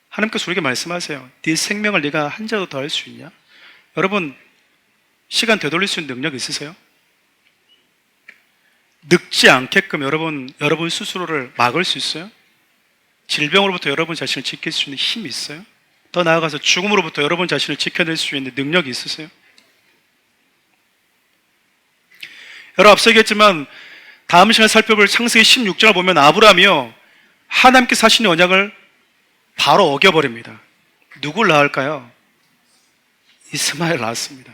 Speaker 1: 하나님께서 우리에게 말씀하세요. 네 생명을 네가 한 자도 더 할 수 있냐? 여러분, 시간 되돌릴 수 있는 능력 있으세요? 늙지 않게끔 여러분 스스로를 막을 수 있어요? 질병으로부터 여러분 자신을 지킬 수 있는 힘이 있어요? 더 나아가서 죽음으로부터 여러분 자신을 지켜낼 수 있는 능력이 있으세요? 여러분, 앞서 얘기했지만 다음 시간에 살펴볼 창세기 16장을 보면 아브라함이요, 하나님께서 하신 언약을 바로 어겨버립니다. 누굴 낳을까요? 이스마엘 낳았습니다.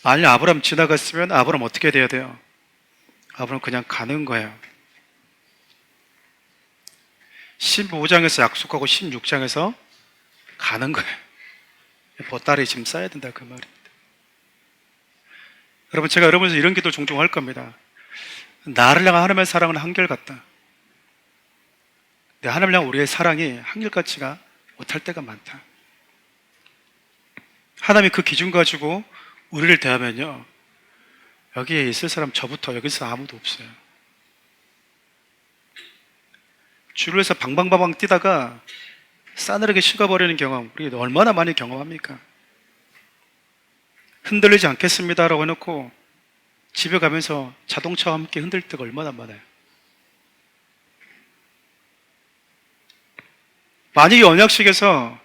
Speaker 1: 만약 아브라함 지나갔으면 아브라함 어떻게 돼야 돼요? 아브라함 그냥 가는 거예요. 15장에서 약속하고 16장에서 가는 거예요. 보따리 지금 싸야 된다, 그 말입니다. 여러분, 제가 여러분에서 이런 기도 종종 할 겁니다. 나를 향한 하나님의 사랑은 한결같다. 근데 하나님을 향한 우리의 사랑이 한결같지가 못할 때가 많다. 하나님이 그 기준 가지고 우리를 대하면요, 여기에 있을 사람 저부터 여기서 아무도 없어요. 주를 위해서 방방방방 뛰다가 싸늘하게 식어버리는 경험, 우리 얼마나 많이 경험합니까? 흔들리지 않겠습니다라고 해놓고 집에 가면서 자동차와 함께 흔들 때가 얼마나 많아요. 만약에 언약식에서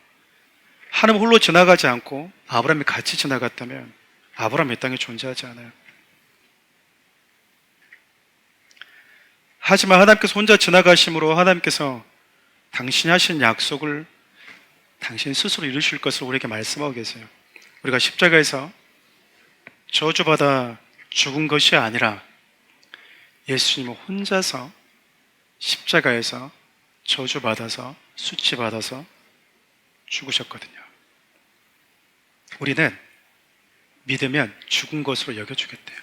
Speaker 1: 하나님 홀로 지나가지 않고 아브라함이 같이 지나갔다면 아브라함 이 땅에 존재하지 않아요. 하지만 하나님께서 혼자 지나가심으로 하나님께서 당신이 하신 약속을 당신 스스로 이루실 것을 우리에게 말씀하고 계세요. 우리가 십자가에서 저주받아 죽은 것이 아니라 예수님은 혼자서 십자가에서 저주받아서 수치받아서 죽으셨거든요. 우리는 믿으면 죽은 것으로 여겨주겠대요.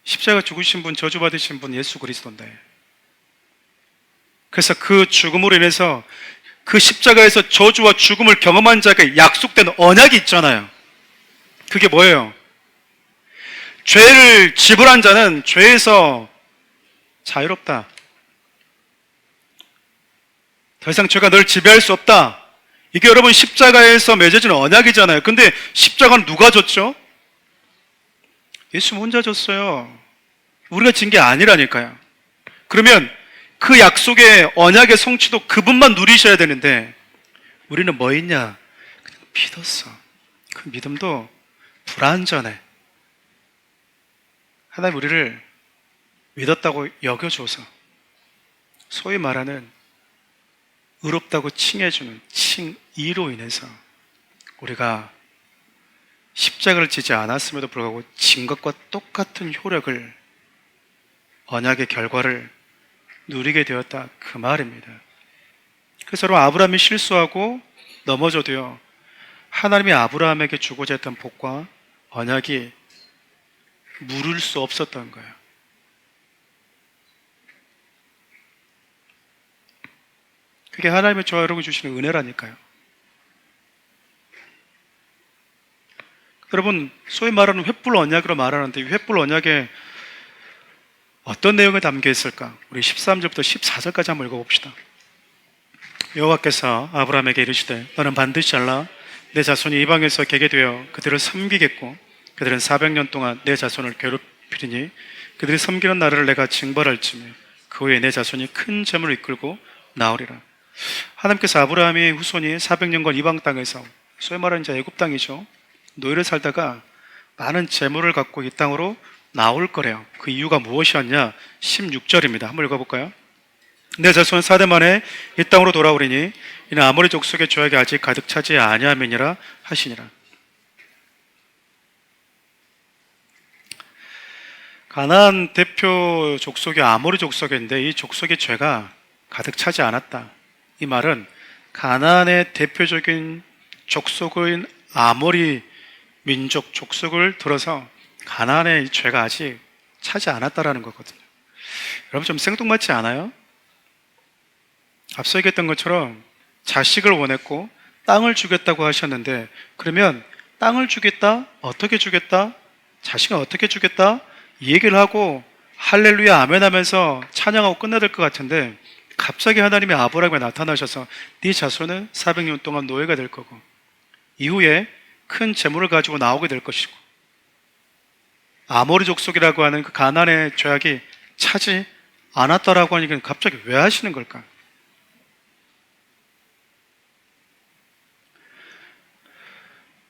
Speaker 1: 십자가 죽으신 분, 저주받으신 분 예수 그리스도인데, 그래서 그 죽음으로 인해서 그 십자가에서 저주와 죽음을 경험한 자에게 약속된 언약이 있잖아요. 그게 뭐예요? 죄를 지불한 자는 죄에서 자유롭다. 더 이상 죄가 널 지배할 수 없다. 이게 여러분 십자가에서 맺어진 언약이잖아요. 근데 십자가는 누가 졌죠? 예수님 혼자 졌어요. 우리가 진 게 아니라니까요. 그러면 그 약속의 언약의 성취도 그분만 누리셔야 되는데 우리는 뭐 있냐? 그냥 믿었어. 그 믿음도 불완전해. 하나님 우리를 믿었다고 여겨줘서 소위 말하는 의롭다고 칭해주는 칭의로 인해서 우리가 십자가를 지지 않았음에도 불구하고 진 것과 똑같은 효력을, 언약의 결과를 누리게 되었다, 그 말입니다. 그래서 여러분, 아브라함이 실수하고 넘어져도요, 하나님이 아브라함에게 주고자 했던 복과 언약이 물을 수 없었던 거예요. 그게 하나님의 저와 여러분 주시는 은혜라니까요. 여러분, 소위 말하는 횃불 언약으로 말하는데 이 횃불 언약에 어떤 내용이 담겨 있을까? 우리 13절부터 14절까지 한번 읽어봅시다. 여호와께서 아브라함에게 이르시되 너는 반드시 잘라 내 자손이 이방에서 개게 되어 그들을 섬기겠고 그들은 400년 동안 내 자손을 괴롭히리니 그들이 섬기는 나라를 내가 징벌할지며 그 후에 내 자손이 큰 재물을 이끌고 나오리라. 하나님께서 아브라함의 후손이 400년간 이방 땅에서, 소위 말하는 이제 애굽 땅이죠, 노예를 살다가 많은 재물을 갖고 이 땅으로 나올 거래요. 그 이유가 무엇이었냐? 16절입니다. 한번 읽어볼까요? 내 자손은 4대 만에 이 땅으로 돌아오리니 이는 아모리 족속의 죄악이 아직 가득 차지 아니함이니라 하시니라. 가나안 대표 족속이 아모리 족속인데 이 족속의 죄가 가득 차지 않았다. 이 말은 가나안의 대표적인 족속인 아모리 민족 족속을 들어서 가나안의 죄가 아직 차지 않았다라는 거거든요. 여러분 좀 생뚱맞지 않아요? 앞서 얘기했던 것처럼 자식을 원했고 땅을 주겠다고 하셨는데, 그러면 땅을 주겠다? 어떻게 주겠다? 자식은 어떻게 주겠다? 이 얘기를 하고 할렐루야 아멘 하면서 찬양하고 끝내야 될 것 같은데 갑자기 하나님이 아브라함에 나타나셔서 네 자손은 400년 동안 노예가 될 거고 이후에 큰 재물을 가지고 나오게 될 것이고 아모리 족속이라고 하는 그 가나안의 죄악이 차지 않았다라고 하니까 갑자기 왜 하시는 걸까?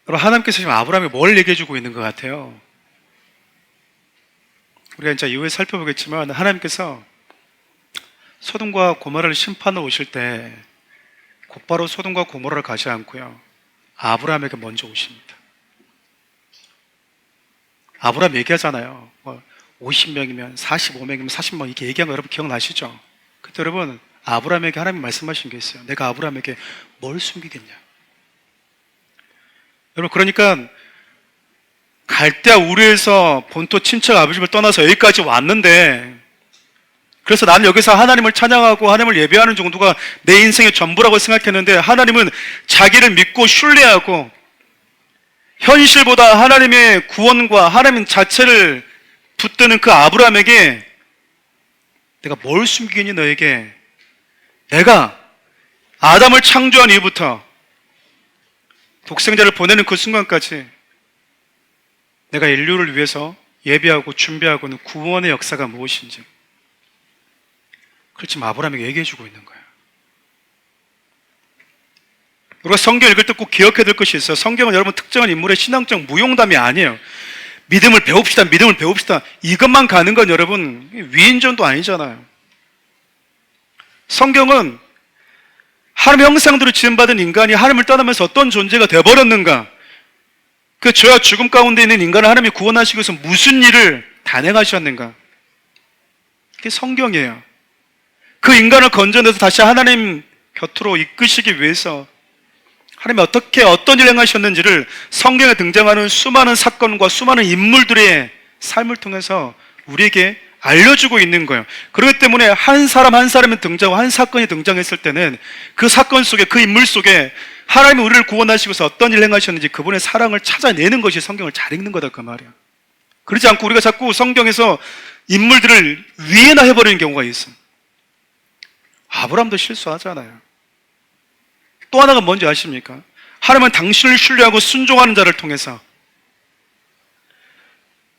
Speaker 1: 여러분, 하나님께서 지금 아브라함에 뭘 얘기해 주고 있는 것 같아요? 우리가 이제 이후에 살펴보겠지만 하나님께서 소돔과 고모라를 심판하러 오실 때 곧바로 소돔과 고모라를 가지 않고요, 아브라함에게 먼저 오십니다. 아브라함 얘기하잖아요. 50명이면 45명이면 40명 이렇게 얘기한 거 여러분 기억나시죠? 그때 여러분 아브라함에게 하나님이 말씀하신 게 있어요. 내가 아브라함에게 뭘 숨기겠냐? 여러분 그러니까 갈대아 우르에서 본토 친척 아버지를 떠나서 여기까지 왔는데, 그래서 나는 여기서 하나님을 찬양하고 하나님을 예배하는 정도가 내 인생의 전부라고 생각했는데 하나님은 자기를 믿고 신뢰하고 현실보다 하나님의 구원과 하나님 자체를 붙드는 그 아브라함에게 내가 뭘 숨기니 너에게, 내가 아담을 창조한 이후부터 독생자를 보내는 그 순간까지 내가 인류를 위해서 예비하고 준비하고 있는 구원의 역사가 무엇인지 그걸 지금 아브라함에게 얘기해주고 있는 거예요. 우리가 성경 읽을 때 꼭 기억해야 될 것이 있어요. 성경은 여러분 특정한 인물의 신앙적 무용담이 아니에요. 믿음을 배웁시다, 믿음을 배웁시다. 이것만 가는 건 여러분 위인전도 아니잖아요. 성경은 하나님의 형상대로 지음받은 인간이 하나님을 떠나면서 어떤 존재가 되어버렸는가, 그 죄와 죽음 가운데 있는 인간을 하나님이 구원하시기 위해서 무슨 일을 단행하셨는가, 그게 성경이에요. 그 인간을 건져내서 다시 하나님 곁으로 이끄시기 위해서 하나님이 어떻게 어떤 일을 행하셨는지를 성경에 등장하는 수많은 사건과 수많은 인물들의 삶을 통해서 우리에게 알려주고 있는 거예요. 그렇기 때문에 한 사람 한 사람이 등장하고 한 사건이 등장했을 때는 그 사건 속에, 그 인물 속에 하나님이 우리를 구원하시고서 어떤 일을 행하셨는지 그분의 사랑을 찾아내는 것이 성경을 잘 읽는 거다, 그 말이야. 그렇지 않고 우리가 자꾸 성경에서 인물들을 위에나 해버리는 경우가 있어. 아브라함도 실수하잖아요. 또 하나가 뭔지 아십니까? 하나님은 당신을 신뢰하고 순종하는 자를 통해서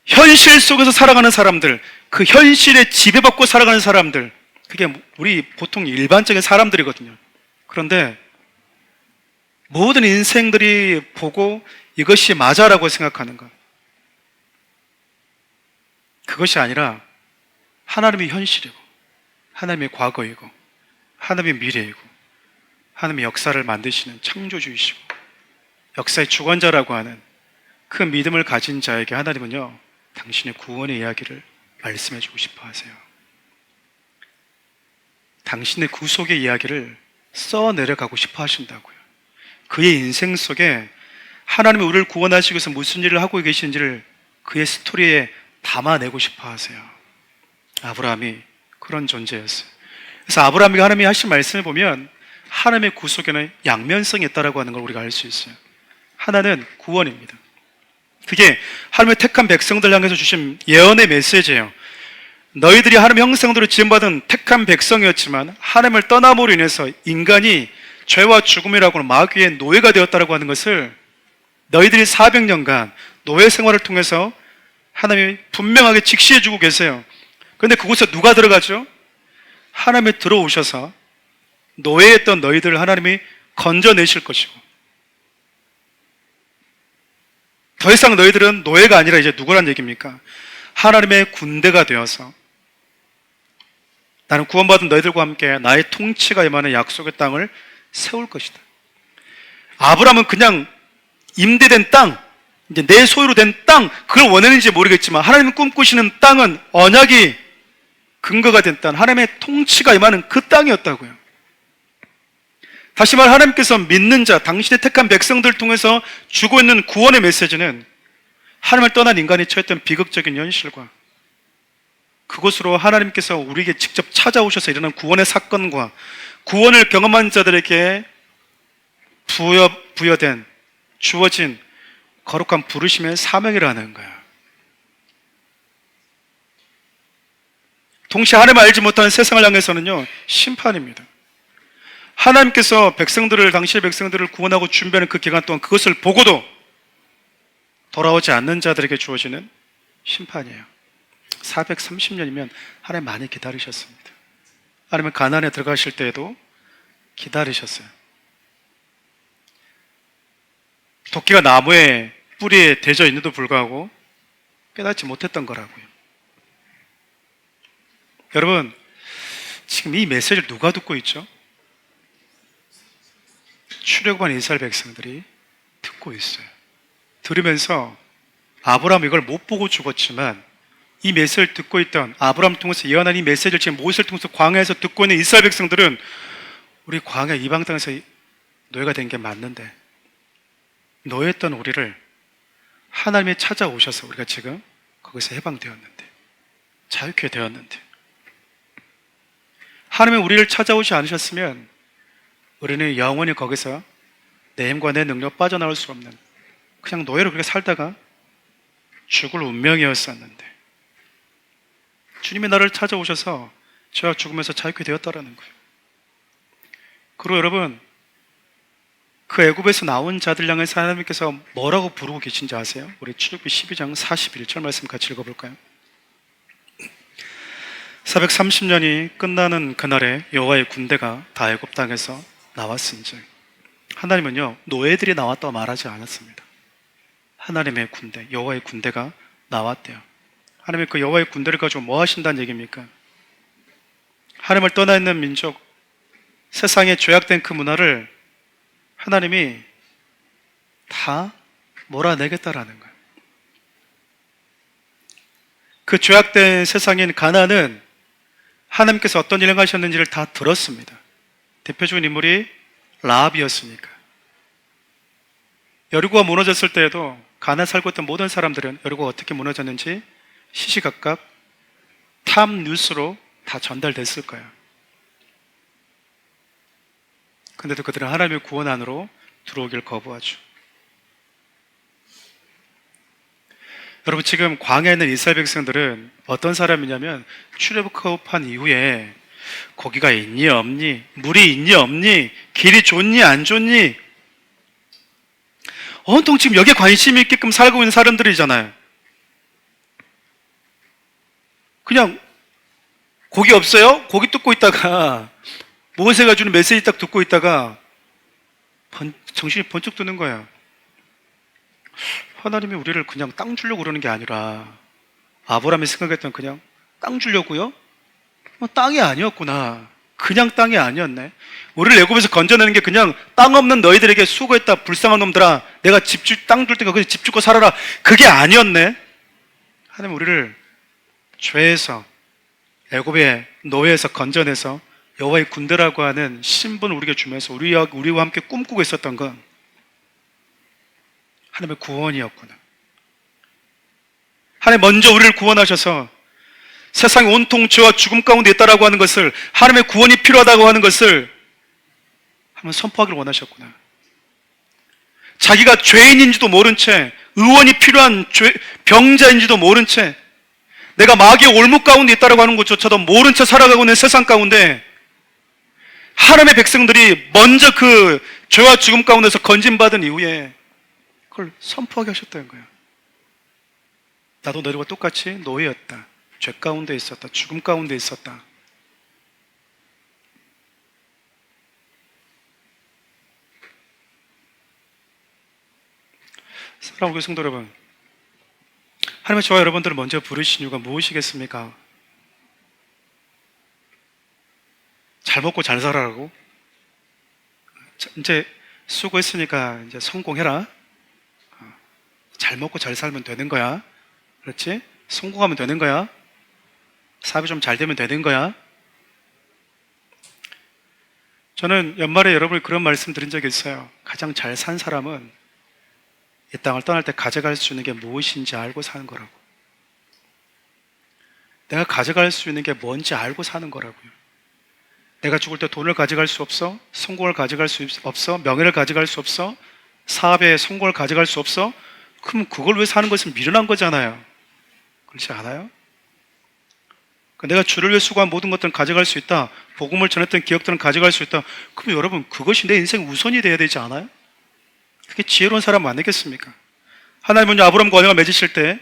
Speaker 1: 현실 속에서 살아가는 사람들, 그 현실에 지배받고 살아가는 사람들, 그게 우리 보통 일반적인 사람들이거든요. 그런데 모든 인생들이 보고 이것이 맞아라고 생각하는 것, 그것이 아니라 하나님의 현실이고 하나님의 과거이고 하나님의 미래이고 하나님의 역사를 만드시는 창조주이시고 역사의 주관자라고 하는 그 믿음을 가진 자에게 하나님은요, 당신의 구원의 이야기를 말씀해 주고 싶어 하세요. 당신의 구속의 이야기를 써내려가고 싶어 하신다고요. 그의 인생 속에 하나님이 우리를 구원하시기 위해서 무슨 일을 하고 계신지를 그의 스토리에 담아내고 싶어 하세요. 아브라함이 그런 존재였어요. 그래서 아브라함이 하나님이 하신 말씀을 보면 하나님의 구속에는 양면성이 있다고 하는 걸 우리가 알 수 있어요. 하나는 구원입니다. 그게 하나님의 택한 백성들 향해서 주신 예언의 메시지예요. 너희들이 하나님의 형상대로 지음받은 택한 백성이었지만 하나님을 떠남으로 인해서 인간이 죄와 죽음이라고 하는 마귀의 노예가 되었다고 하는 것을 너희들이 400년간 노예 생활을 통해서 하나님이 분명하게 직시해 주고 계세요. 그런데 그곳에 누가 들어가죠? 하나님이 들어오셔서 노예했던 너희들을 하나님이 건져내실 것이고, 더 이상 너희들은 노예가 아니라 이제 누구란 얘기입니까? 하나님의 군대가 되어서 나는 구원받은 너희들과 함께 나의 통치가 임하는 약속의 땅을 세울 것이다. 아브라함은 그냥 임대된 땅, 이제 내 소유로 된 땅, 그걸 원했는지 모르겠지만 하나님 꿈꾸시는 땅은 언약이 근거가 된 땅, 하나님의 통치가 임하는 그 땅이었다고요. 다시 말해 하나님께서 믿는 자, 당신의 택한 백성들을 통해서 주고 있는 구원의 메시지는 하나님을 떠난 인간이 처했던 비극적인 현실과 그곳으로 하나님께서 우리에게 직접 찾아오셔서 일어난 구원의 사건과 구원을 경험한 자들에게 부여된, 주어진 거룩한 부르심의 사명이라는 거야. 동시에 하나님을 알지 못하는 세상을 향해서는요, 심판입니다. 하나님께서 백성들을, 당신의 백성들을 구원하고 준비하는 그 기간 동안 그것을 보고도 돌아오지 않는 자들에게 주어지는 심판이에요. 430년이면 하나님 많이 기다리셨습니다. 하나님은 가나안에 들어가실 때에도 기다리셨어요. 도끼가 나무에 뿌리에 대져 있는데도 불구하고 깨닫지 못했던 거라고요. 여러분, 지금 이 메시지를 누가 듣고 있죠? 출애굽한 이스라엘 백성들이 듣고 있어요. 들으면서 아브라함 이걸 못 보고 죽었지만 이 메시지를 듣고 있던, 아브라함 통해서 예언한 이 메시지를 지금 모세를 통해서 광야에서 듣고 있는 이스라엘 백성들은 우리 광야 이방 땅에서 노예가 된 게 맞는데 노예했던 우리를 하나님이 찾아오셔서 우리가 지금 거기서 해방되었는데, 자유케 되었는데, 하나님이 우리를 찾아오지 않으셨으면 우리는 영원히 거기서 내 힘과 내 능력 빠져나올 수 없는 그냥 노예로 그렇게 살다가 죽을 운명이었었는데 주님이 나를 찾아오셔서 죄와 죽으면서 자유케 되었다라는 거예요. 그리고 여러분, 그 애굽에서 나온 자들 향해서 하나님께서 뭐라고 부르고 계신지 아세요? 우리 출애굽기 12장 41절 말씀 같이 읽어볼까요? 430년이 끝나는 그날에 여호와의 군대가 다 애굽 땅에서 나왔은즉, 하나님은요 노예들이 나왔다고 말하지 않았습니다. 하나님의 군대, 여호와의 군대가 나왔대요. 하나님이 그 여호와의 군대를 가지고 뭐 하신다는 얘기입니까? 하나님을 떠나 있는 민족, 세상에 죄악된 그 문화를 하나님이 다 몰아내겠다라는 거예요. 그 죄악된 세상인 가나안은 하나님께서 어떤 일을 하셨는지를 다 들었습니다. 대표적인 인물이 라합이었으니까. 여리고가 무너졌을 때에도 가나안 살고 있던 모든 사람들은 여리고가 어떻게 무너졌는지 시시각각 탑 뉴스로 다 전달됐을 거예요. 근데도 그들은 하나님의 구원 안으로 들어오길 거부하죠. 여러분, 지금 광야에 있는 이스라엘 백성들은 어떤 사람이냐면, 출애굽한 이후에 고기가 있니 없니, 물이 있니 없니, 길이 좋니 안 좋니, 온통 지금 여기에 관심이 있게끔 살고 있는 사람들이잖아요. 그냥 고기 없어요? 고기 뜯고 있다가 모세가 주는 메시지 딱 듣고 있다가 정신이 번쩍 드는 거예요. 하나님이 우리를 그냥 땅 주려고 그러는 게 아니라, 아브라함이 생각했던 그냥 땅 주려고요? 땅이 아니었구나. 그냥 땅이 아니었네. 우리를 애굽에서 건져내는 게 그냥 땅 없는 너희들에게 수고했다 불쌍한 놈들아, 내가 땅 줄 테니까 집 주고 살아라, 그게 아니었네. 하나님 우리를 죄에서, 애굽의 노예에서 건져내서 여호와의 군대라고 하는 신분을 우리에게 주면서 우리와 함께 꿈꾸고 있었던 건 하나님의 구원이었구나. 하나님 먼저 우리를 구원하셔서 세상이 온통 죄와 죽음 가운데 있다라고 하는 것을, 하나님의 구원이 필요하다고 하는 것을 하나님 선포하기를 원하셨구나. 자기가 죄인인지도 모른 채, 의원이 필요한 병자인지도 모른 채, 내가 마귀의 올무 가운데 있다라고 하는 것조차도 모른 채 살아가고 있는 세상 가운데 하나님의 백성들이 먼저 그 죄와 죽음 가운데서 건진받은 이후에 그걸 선포하게 하셨다는 거예요. 나도 너희와 똑같이 노예였다. 죄 가운데 있었다. 죽음 가운데 있었다. 사랑하는 성도 여러분, 하나님의 저와 여러분들을 먼저 부르신 이유가 무엇이겠습니까? 잘 먹고 잘 살아라고? 이제 수고했으니까 이제 성공해라. 잘 먹고 잘 살면 되는 거야. 그렇지? 성공하면 되는 거야. 사업이 좀 잘 되면 되는 거야. 저는 연말에 여러분이 그런 말씀 드린 적이 있어요. 가장 잘 산 사람은 이 땅을 떠날 때 가져갈 수 있는 게 무엇인지 알고 사는 거라고. 내가 가져갈 수 있는 게 뭔지 알고 사는 거라고요. 내가 죽을 때 돈을 가져갈 수 없어? 성공을 가져갈 수 없어? 명예를 가져갈 수 없어? 사업의 성공을 가져갈 수 없어? 그럼 그걸 왜 사는 것은 미련한 거잖아요. 그렇지 않아요? 내가 주를 위해 수고한 모든 것들은 가져갈 수 있다. 복음을 전했던 기억들은 가져갈 수 있다. 그럼 여러분, 그것이 내 인생 우선이 돼야 되지 않아요? 그게 지혜로운 사람 아니겠습니까? 하나님은 아브라함과 언약을 맺으실 때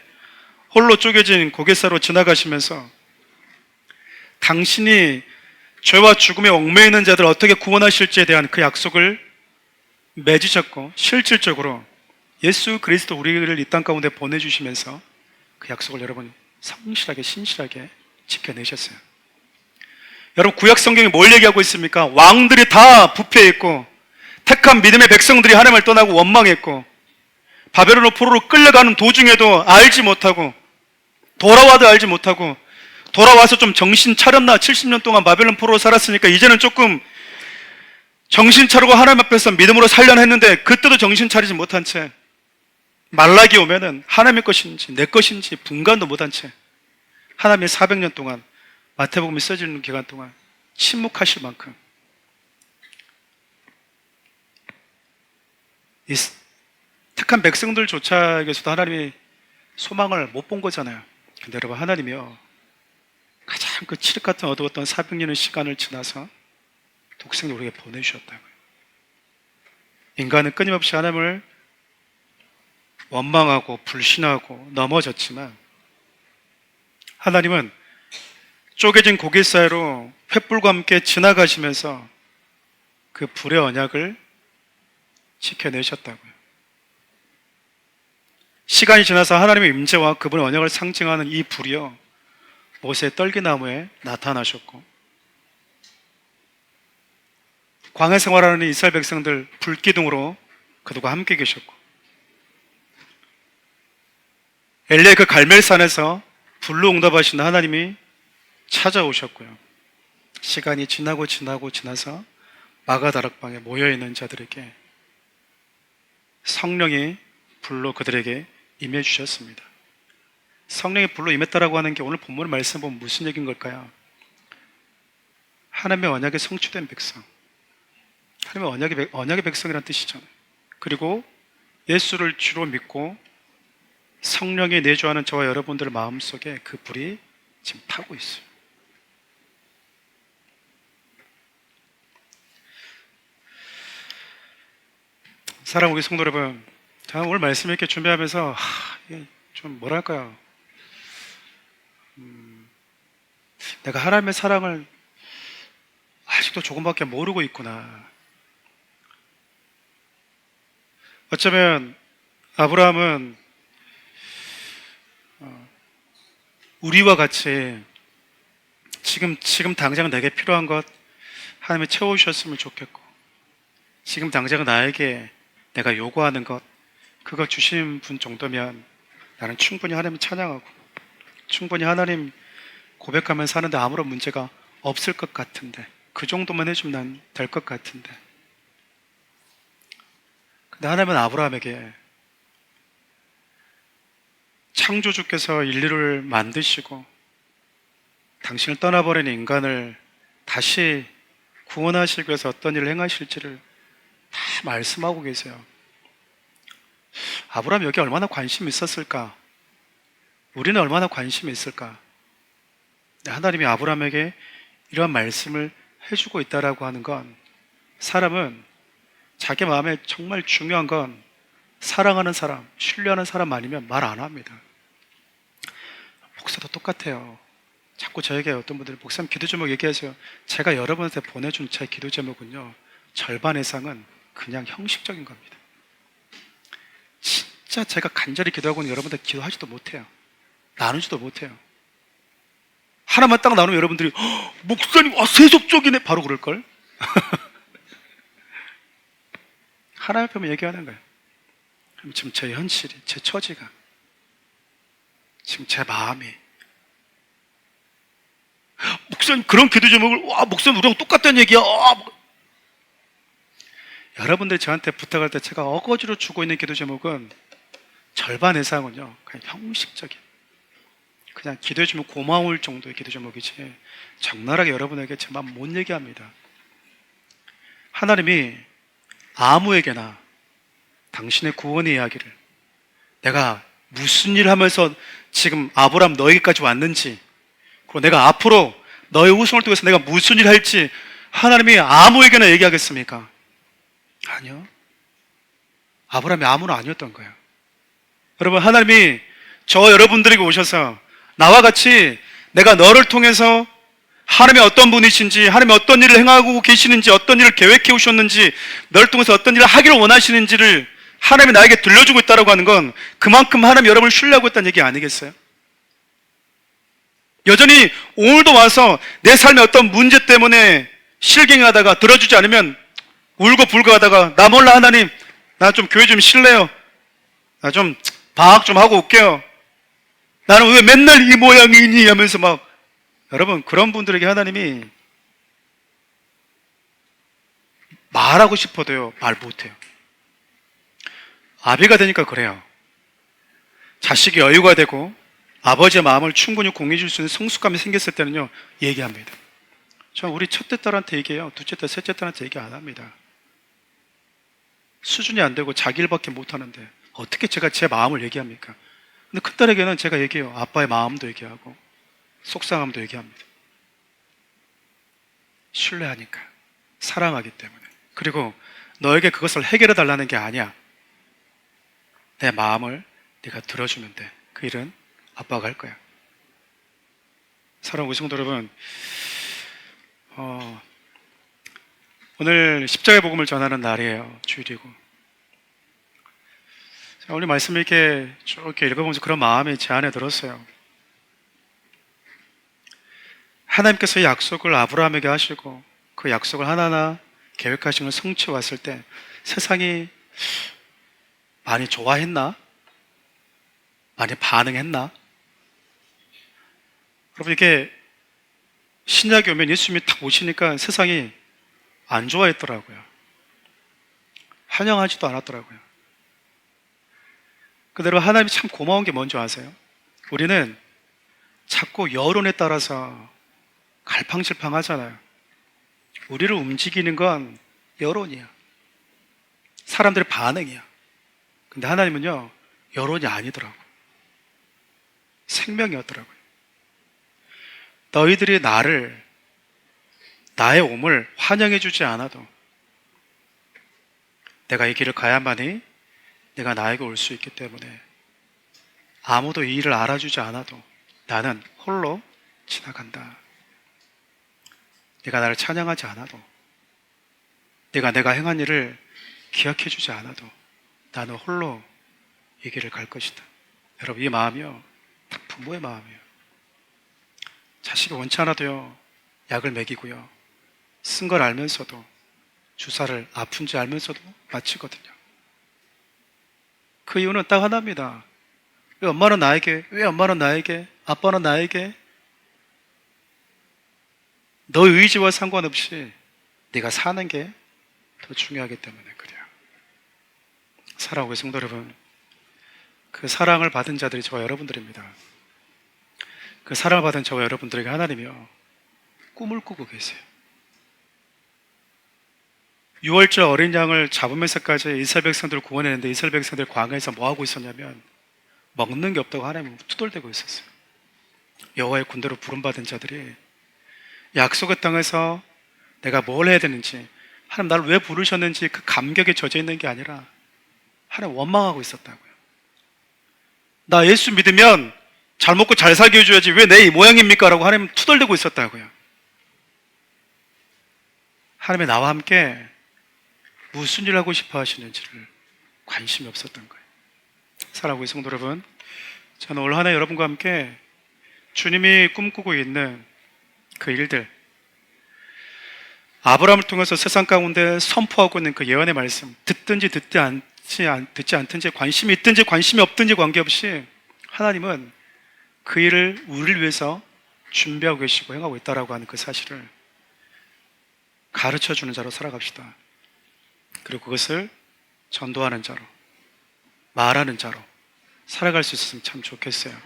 Speaker 1: 홀로 쪼개진 고갯사로 지나가시면서 당신이 죄와 죽음에 얽매여 있는 자들을 어떻게 구원하실지에 대한 그 약속을 맺으셨고, 실질적으로 예수 그리스도 우리를 이 땅 가운데 보내주시면서 그 약속을 여러분 성실하게 신실하게 지켜내셨어요. 여러분, 구약 성경이 뭘 얘기하고 있습니까? 왕들이 다 부패해 있고, 택한 믿음의 백성들이 하나님을 떠나고 원망했고, 바벨론으로 포로로 끌려가는 도중에도 알지 못하고, 돌아와도 알지 못하고, 돌아와서 좀 정신 차렸나? 70년 동안 바벨론 포로로 살았으니까 이제는 조금 정신 차리고 하나님 앞에서 믿음으로 살려나 했는데, 그때도 정신 차리지 못한 채 말라기 오면은 하나님의 것인지 내 것인지 분간도 못한 채 하나님의 400년 동안, 마태복음이 써지는 기간 동안 침묵하실 만큼 이 택한 백성들조차에게서도 하나님이 소망을 못 본 거잖아요. 근데 여러분, 하나님이요 가장 그 칠흑 같은 어두웠던 400년의 시간을 지나서 독생을 우리에게 보내주셨다고요. 인간은 끊임없이 하나님을 원망하고 불신하고 넘어졌지만 하나님은 쪼개진 고기 사이로 횃불과 함께 지나가시면서 그 불의 언약을 지켜내셨다고요. 시간이 지나서 하나님의 임재와 그분의 언약을 상징하는 이 불이요, 모세 떨기나무에 나타나셨고, 광야 생활하는 이스라엘 백성들 불기둥으로 그들과 함께 계셨고, 엘리의 그 갈멜산에서 불로 응답하신 하나님이 찾아오셨고요. 시간이 지나서 마가다락방에 모여있는 자들에게 성령이 불로 그들에게 임해 주셨습니다. 성령이 불로 임했다라고 하는 게 오늘 본문 말씀 보면 무슨 얘기인 걸까요? 하나님의 언약에 성취된 백성, 하나님의 언약의 백성이라는 뜻이잖아요. 그리고 예수를 주로 믿고 성령이 내주하는 저와 여러분들 마음속에 그 불이 지금 타고 있어요. 사랑하는 우리 성도 여러분, 저는 오늘 말씀 이렇게 준비하면서 이게 좀 뭐랄까요, 내가 하나님의 사랑을 아직도 조금밖에 모르고 있구나. 어쩌면 아브라함은 우리와 같이 지금 당장 내게 필요한 것 하나님이 채워주셨으면 좋겠고, 지금 당장 나에게 내가 요구하는 것 그거 주신 분 정도면 나는 충분히 하나님 찬양하고 충분히 하나님 고백하면 사는데 아무런 문제가 없을 것 같은데, 그 정도만 해주면 난 될 것 같은데. 근데 하나님은 아브라함에게 창조주께서 인류를 만드시고 당신을 떠나버린 인간을 다시 구원하시기 위해서 어떤 일을 행하실지를 다 말씀하고 계세요. 아브라함이 여기 얼마나 관심이 있었을까? 우리는 얼마나 관심이 있을까? 하나님이 아브라함에게 이러한 말씀을 해주고 있다라고 하는 건, 사람은 자기 마음에 정말 중요한 건 사랑하는 사람, 신뢰하는 사람 아니면 말 안 합니다. 목사도 똑같아요. 자꾸 저에게 어떤 분들이 목사님 기도 제목 얘기하세요. 제가 여러분한테 보내준 제 기도 제목은요, 절반 이상은 그냥 형식적인 겁니다. 진짜 제가 간절히 기도하고는 여러분들 기도하지도 못해요. 나누지도 못해요. 하나만 딱 나누면 여러분들이 목사님 세속적이네 바로 그럴걸. 하나님 앞에만 얘기하는 거예요. 지금 제 현실이, 제 처지가, 지금 제 마음이, 목사님 그런 기도 제목을, 목사님 우리랑 똑같다는 얘기야. 여러분들이 저한테 부탁할 때 제가 어거지로 주고 있는 기도 제목은 절반 이상은요 그냥 형식적인, 그냥 기도해주면 고마울 정도의 기도 제목이지 적나라하게 여러분에게 제 마음 못 얘기합니다. 하나님이 아무에게나 당신의 구원의 이야기를, 내가 무슨 일을 하면서 지금 아브라함 너에게까지 왔는지, 그리고 내가 앞으로 너의 후손을 통해서 내가 무슨 일을 할지 하나님이 아무에게나 얘기하겠습니까? 아니요. 아브라함이 아무나 아니었던 거예요. 여러분, 하나님이 저 여러분들에게 오셔서 나와 같이 내가 너를 통해서 하나님이 어떤 분이신지, 하나님이 어떤 일을 행하고 계시는지, 어떤 일을 계획해 오셨는지, 너를 통해서 어떤 일을 하기를 원하시는지를 하나님이 나에게 들려주고 있다고 하는 건 그만큼 하나님이 여러분을 신뢰하고 있다는 얘기 아니겠어요? 여전히 오늘도 와서 내 삶의 어떤 문제 때문에 실갱이하다가 들어주지 않으면 울고 불고 하다가, 나 몰라 하나님, 나 좀 교회 좀 쉴래요, 나 좀 방학 좀 하고 올게요, 나는 왜 맨날 이 모양이니 하면서 막, 여러분 그런 분들에게 하나님이 말하고 싶어도요 말 못해요. 아비가 되니까 그래요. 자식이 여유가 되고 아버지의 마음을 충분히 공유해 줄 수 있는 성숙감이 생겼을 때는요 얘기합니다. 저 우리 첫째 딸한테 얘기해요. 둘째 딸, 셋째 딸한테 얘기 안 합니다. 수준이 안 되고 자기 일밖에 못 하는데 어떻게 제가 제 마음을 얘기합니까? 근데 큰딸에게는 제가 얘기해요. 아빠의 마음도 얘기하고 속상함도 얘기합니다. 신뢰하니까, 사랑하기 때문에. 그리고 너에게 그것을 해결해 달라는 게 아니야. 내 마음을 네가 들어주면 돼. 그 일은 아빠가 할 거야. 사랑하는 성도 여러분, 오늘 십자가의 복음을 전하는 날이에요. 주일이고. 오늘 말씀을 이렇게 쭉 읽어보면서 그런 마음이 제 안에 들었어요. 하나님께서 약속을 아브라함에게 하시고 그 약속을 하나하나 계획하신 걸 성취해 왔을 때 세상이 많이 좋아했나? 많이 반응했나? 여러분, 이게 신약이 오면 예수님이 딱 오시니까 세상이 안 좋아했더라고요. 환영하지도 않았더라고요. 그대로 하나님이 참 고마운 게 뭔지 아세요? 우리는 자꾸 여론에 따라서 갈팡질팡 하잖아요. 우리를 움직이는 건 여론이야. 사람들의 반응이야. 근데 하나님은요, 여론이 아니더라고. 생명이었더라고요. 너희들이 나의 옴을 환영해 주지 않아도 내가 이 길을 가야만이 내가 나에게 올 수 있기 때문에 아무도 이 일을 알아주지 않아도 나는 홀로 지나간다. 네가 나를 찬양하지 않아도, 내가 행한 일을 기억해 주지 않아도 나는 홀로 이 길을 갈 것이다. 여러분, 이 마음이요, 딱 부모의 마음이에요. 자식이 원치 않아도요, 약을 먹이고요, 쓴 걸 알면서도, 주사를 아픈지 알면서도 맞히거든요. 그 이유는 딱 하나입니다. 왜 엄마는 나에게, 아빠는 나에게? 너 의지와 상관없이 네가 사는 게 더 중요하기 때문에 그래요. 사랑하고 성도 여러분, 그 사랑을 받은 자들이 저와 여러분들입니다. 그 사랑을 받은 저와 여러분들에게 하나님이요, 꿈을 꾸고 계세요. 6월절 어린 양을 잡으면서까지 이스라엘 백성들을 구원했는데 이스라엘 백성들 광야에서 뭐 하고 있었냐면 먹는 게 없다고 하나님은 투덜대고 있었어요. 여호와의 군대로 부름받은 자들이 약속의 땅에서 내가 뭘 해야 되는지, 하나님 나를 왜 부르셨는지 그 감격에 젖어 있는 게 아니라 하나님 원망하고 있었다고요. 나 예수 믿으면 잘 먹고 잘 살게 해줘야지 왜 내 이 모양입니까? 라고 하나님 투덜대고 있었다고요. 하나님이 나와 함께 무슨 일 하고 싶어 하시는지를 관심이 없었던 거예요. 사랑하는 성도 여러분, 저는 올 한 해 여러분과 함께 주님이 꿈꾸고 있는 그 일들, 아브라함을 통해서 세상 가운데 선포하고 있는 그 예언의 말씀, 듣든지 듣지 않든지, 관심이 있든지 관심이 없든지 관계없이 하나님은 그 일을 우리를 위해서 준비하고 계시고 행하고 있다라고 하는 그 사실을 가르쳐주는 자로 살아갑시다. 그리고 그것을 전도하는 자로, 말하는 자로 살아갈 수 있었으면 참 좋겠어요.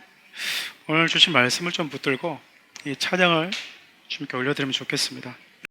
Speaker 1: 오늘 주신 말씀을 좀 붙들고 이 찬양을 주님께 올려드리면 좋겠습니다.